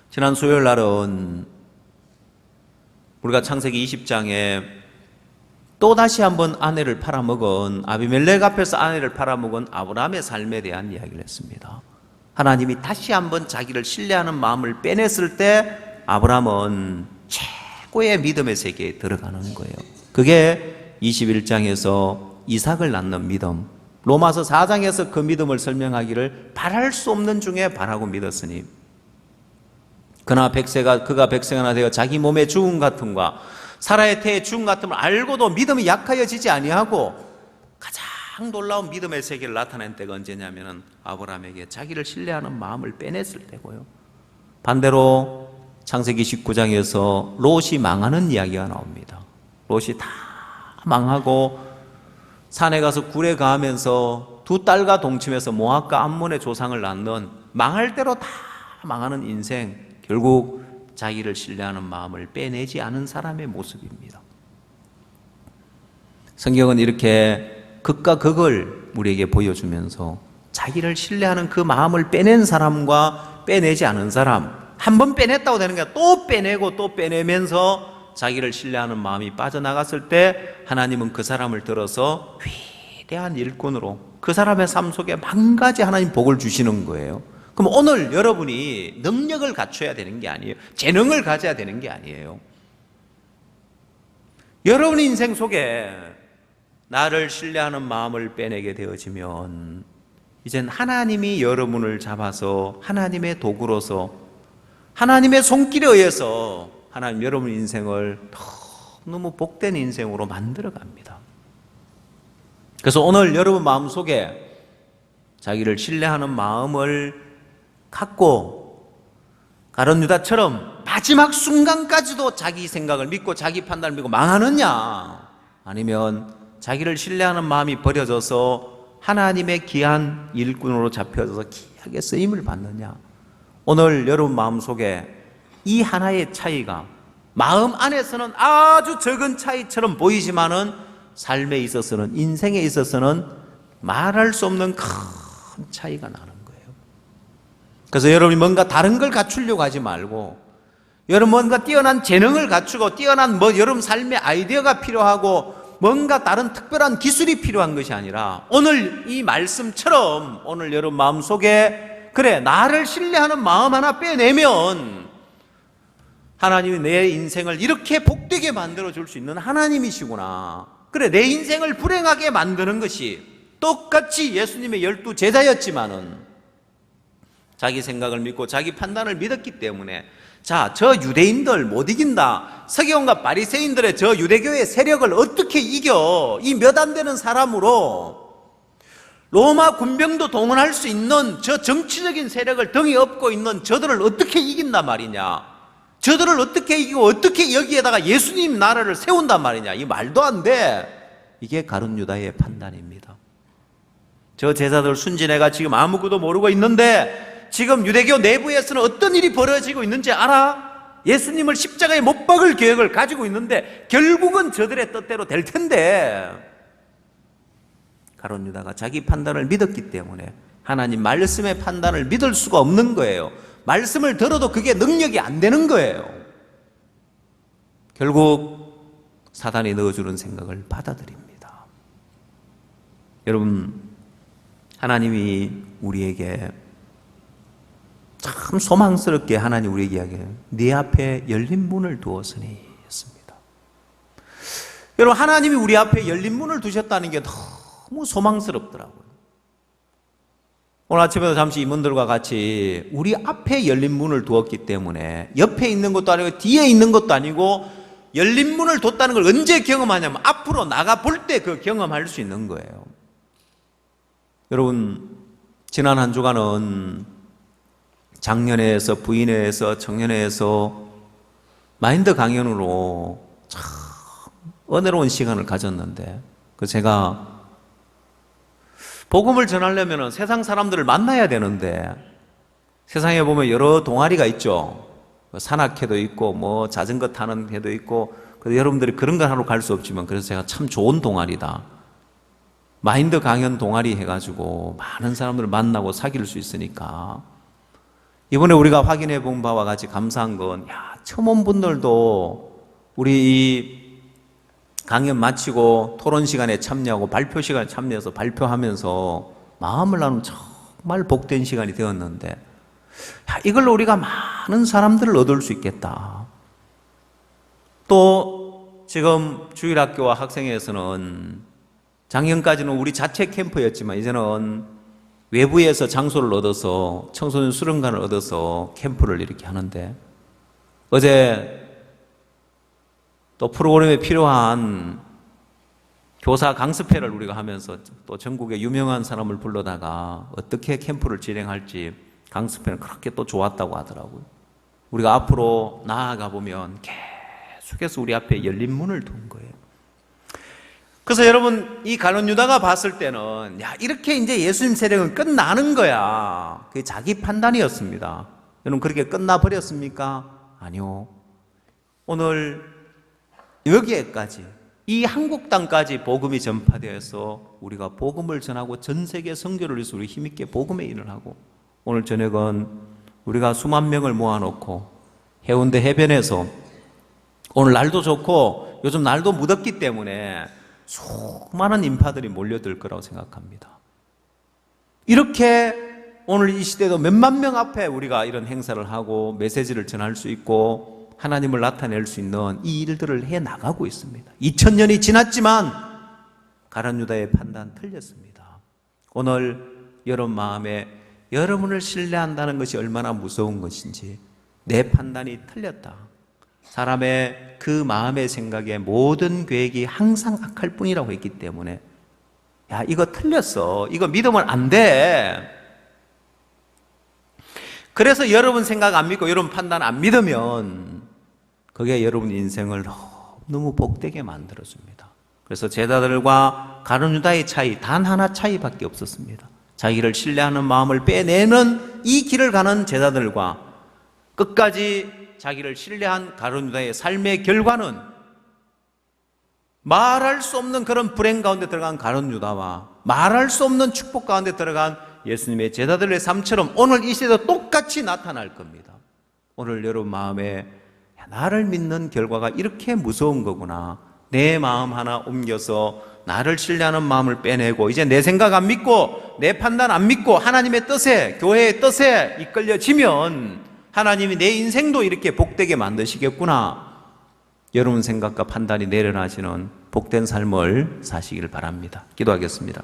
지난 수요일 날은 우리가 창세기 20장에 또다시 한번 아내를 팔아먹은 아비멜렉 앞에서 아내를 팔아먹은 아브라함의 삶에 대한 이야기를 했습니다. 하나님이 다시 한번 자기를 신뢰하는 마음을 빼냈을 때 아브라함은 최고의 믿음의 세계에 들어가는 거예요. 그게 21장에서 이삭을 낳는 믿음, 로마서 4장에서 그 믿음을 설명하기를 바랄 수 없는 중에 바라고 믿었으니 그가 백세가 하나 되어 자기 몸의 죽음 같음과 사라의 태의 죽음 같음을 알고도 믿음이 약하여지지 아니하고 가장 놀라운 믿음의 세계를 나타낸 때가 언제냐면 아브라함에게 자기를 신뢰하는 마음을 빼냈을 때고요. 반대로 창세기 19장에서 롯이 망하는 이야기가 나옵니다. 롯이 다 망하고 산에 가서 굴에 가면서 두 딸과 동침해서 모압과 암몬의 조상을 낳는 망할 대로 다 망하는 인생, 결국 자기를 신뢰하는 마음을 빼내지 않은 사람의 모습입니다. 성경은 이렇게 극과 극을 우리에게 보여주면서 자기를 신뢰하는 그 마음을 빼낸 사람과 빼내지 않은 사람, 한 번 빼냈다고 되는 게 아니라 또 빼내고 또 빼내면서 자기를 신뢰하는 마음이 빠져나갔을 때 하나님은 그 사람을 들어서 위대한 일꾼으로 그 사람의 삶 속에 만 가지 하나님 복을 주시는 거예요. 그럼 오늘 여러분이 능력을 갖춰야 되는 게 아니에요. 재능을 가져야 되는 게 아니에요. 여러분의 인생 속에 나를 신뢰하는 마음을 빼내게 되어지면 이젠 하나님이 여러분을 잡아서 하나님의 도구로서 하나님의 손길에 의해서 하나님 여러분 인생을 너무 복된 인생으로 만들어 갑니다. 그래서 오늘 여러분 마음속에 자기를 신뢰하는 마음을 갖고 가룟 유다처럼 마지막 순간까지도 자기 생각을 믿고 자기 판단을 믿고 망하느냐, 아니면 자기를 신뢰하는 마음이 버려져서 하나님의 귀한 일꾼으로 잡혀져서 귀하게 쓰임을 받느냐. 오늘 여러분 마음속에 이 하나의 차이가 마음 안에서는 아주 적은 차이처럼 보이지만은 삶에 있어서는, 인생에 있어서는 말할 수 없는 큰 차이가 나는 거예요. 그래서 여러분이 뭔가 다른 걸 갖추려고 하지 말고, 여러분 뭔가 뛰어난 재능을 갖추고 뛰어난 여러분 삶의 아이디어가 필요하고 뭔가 다른 특별한 기술이 필요한 것이 아니라 오늘 이 말씀처럼 오늘 여러분 마음속에 그래, 나를 신뢰하는 마음 하나 빼내면 하나님이 내 인생을 이렇게 복되게 만들어줄 수 있는 하나님이시구나. 그래, 내 인생을 불행하게 만드는 것이 똑같이 예수님의 12 제자였지만은 자기 생각을 믿고 자기 판단을 믿었기 때문에 자, 저 유대인들 못 이긴다. 서기관과 바리새인들의 저 유대교의 세력을 어떻게 이겨? 이 몇 안 되는 사람으로 로마 군병도 동원할 수 있는 저 정치적인 세력을 등에 업고 있는 저들을 어떻게 이긴단 말이냐? 저들을 어떻게 이기고 어떻게 여기에다가 예수님 나라를 세운단 말이냐? 이 말도 안 돼. 이게 가룟 유다의 판단입니다. 저 제자들 순진해가 지금 아무것도 모르고 있는데 지금 유대교 내부에서는 어떤 일이 벌어지고 있는지 알아? 예수님을 십자가에 못 박을 계획을 가지고 있는데 결국은 저들의 뜻대로 될 텐데, 가룟 유다가 자기 판단을 믿었기 때문에 하나님 말씀의 판단을 믿을 수가 없는 거예요. 말씀을 들어도 그게 능력이 안 되는 거예요. 결국 사단이 넣어주는 생각을 받아들입니다. 여러분, 하나님이 우리에게 참 소망스럽게 하나님 우리에게 이야기해요. 네 앞에 열린 문을 두었으니 했습니다. 여러분, 하나님이 우리 앞에 열린 문을 두셨다는 게 너무 소망스럽더라고요. 오늘 아침에도 잠시 이분들과 같이 우리 앞에 열린 문을 두었기 때문에 옆에 있는 것도 아니고 뒤에 있는 것도 아니고 열린 문을 뒀다는 걸 언제 경험하냐면 앞으로 나가 볼 때 그 경험할 수 있는 거예요. 여러분, 지난 한 주간은 장년회에서, 부인회에서, 청년회에서 마인드 강연으로 참 은혜로운 시간을 가졌는데, 제가 복음을 전하려면 세상 사람들을 만나야 되는데, 세상에 보면 여러 동아리가 있죠. 산악회도 있고 뭐 자전거 타는 회도 있고, 그래서 여러분들이 그런 걸 하러 갈 수 없지만, 그래서 제가 참 좋은 동아리다, 마인드 강연 동아리 해가지고 많은 사람들을 만나고 사귈 수 있으니까, 이번에 우리가 확인해 본 바와 같이 감사한 건, 처음 온 분들도 우리 이 강연 마치고 토론 시간에 참여하고 발표 시간에 참여해서 발표하면서 마음을 나누면 정말 복된 시간이 되었는데, 이걸로 우리가 많은 사람들을 얻을 수 있겠다. 또 지금 주일학교와 학생회에서는 작년까지는 우리 자체 캠프였지만 이제는 외부에서 장소를 얻어서 청소년 수련관을 얻어서 캠프를 이렇게 하는데, 어제 또 프로그램에 필요한 교사 강습회를 우리가 하면서 또 전국의 유명한 사람을 불러다가 어떻게 캠프를 진행할지 강습회는 그렇게 또 좋았다고 하더라고요. 우리가 앞으로 나아가 보면 계속해서 우리 앞에 열린 문을 둔 거예요. 그래서 여러분, 이 가룟 유다가 봤을 때는 이렇게 이제 예수님 세력은 끝나는 거야, 그게 자기 판단이었습니다. 여러분, 그렇게 끝나버렸습니까? 아니요. 오늘 여기에까지, 이 한국 땅까지 복음이 전파되어서 우리가 복음을 전하고 전 세계 선교를 위해서 우리 힘있게 복음의 일을 하고, 오늘 저녁은 우리가 수만 명을 모아놓고 해운대 해변에서, 오늘 날도 좋고 요즘 날도 무덥기 때문에 수많은 인파들이 몰려들 거라고 생각합니다. 이렇게 오늘 이 시대도 몇만 명 앞에 우리가 이런 행사를 하고 메시지를 전할 수 있고 하나님을 나타낼 수 있는 이 일들을 해 나가고 있습니다. 2000년이 지났지만 가룟 유다의 판단 틀렸습니다. 오늘 여러분 마음에 여러분을 신뢰한다는 것이 얼마나 무서운 것인지, 내 판단이 틀렸다, 사람의 그 마음의 생각에 모든 계획이 항상 악할 뿐이라고 했기 때문에, 이거 틀렸어, 이거 믿으면 안 돼. 그래서 여러분 생각 안 믿고 여러분 판단 안 믿으면 그게 여러분 인생을 너무 복되게 만들어줍니다. 그래서 제자들과 가룟 유다의 차이, 단 하나 차이밖에 없었습니다. 자기를 신뢰하는 마음을 빼내는 이 길을 가는 제자들과 끝까지 자기를 신뢰한 가룟 유다의 삶의 결과는 말할 수 없는 그런 불행 가운데 들어간 가룟 유다와 말할 수 없는 축복 가운데 들어간 예수님의 제자들의 삶처럼 오늘 이 시대도 똑같이 나타날 겁니다. 오늘 여러분 마음에 나를 믿는 결과가 이렇게 무서운 거구나, 내 마음 하나 옮겨서 나를 신뢰하는 마음을 빼내고 이제 내 생각 안 믿고 내 판단 안 믿고 하나님의 뜻에, 교회의 뜻에 이끌려지면 하나님이 내 인생도 이렇게 복되게 만드시겠구나, 여러분 생각과 판단이 내려나시는 복된 삶을 사시길 바랍니다. 기도하겠습니다.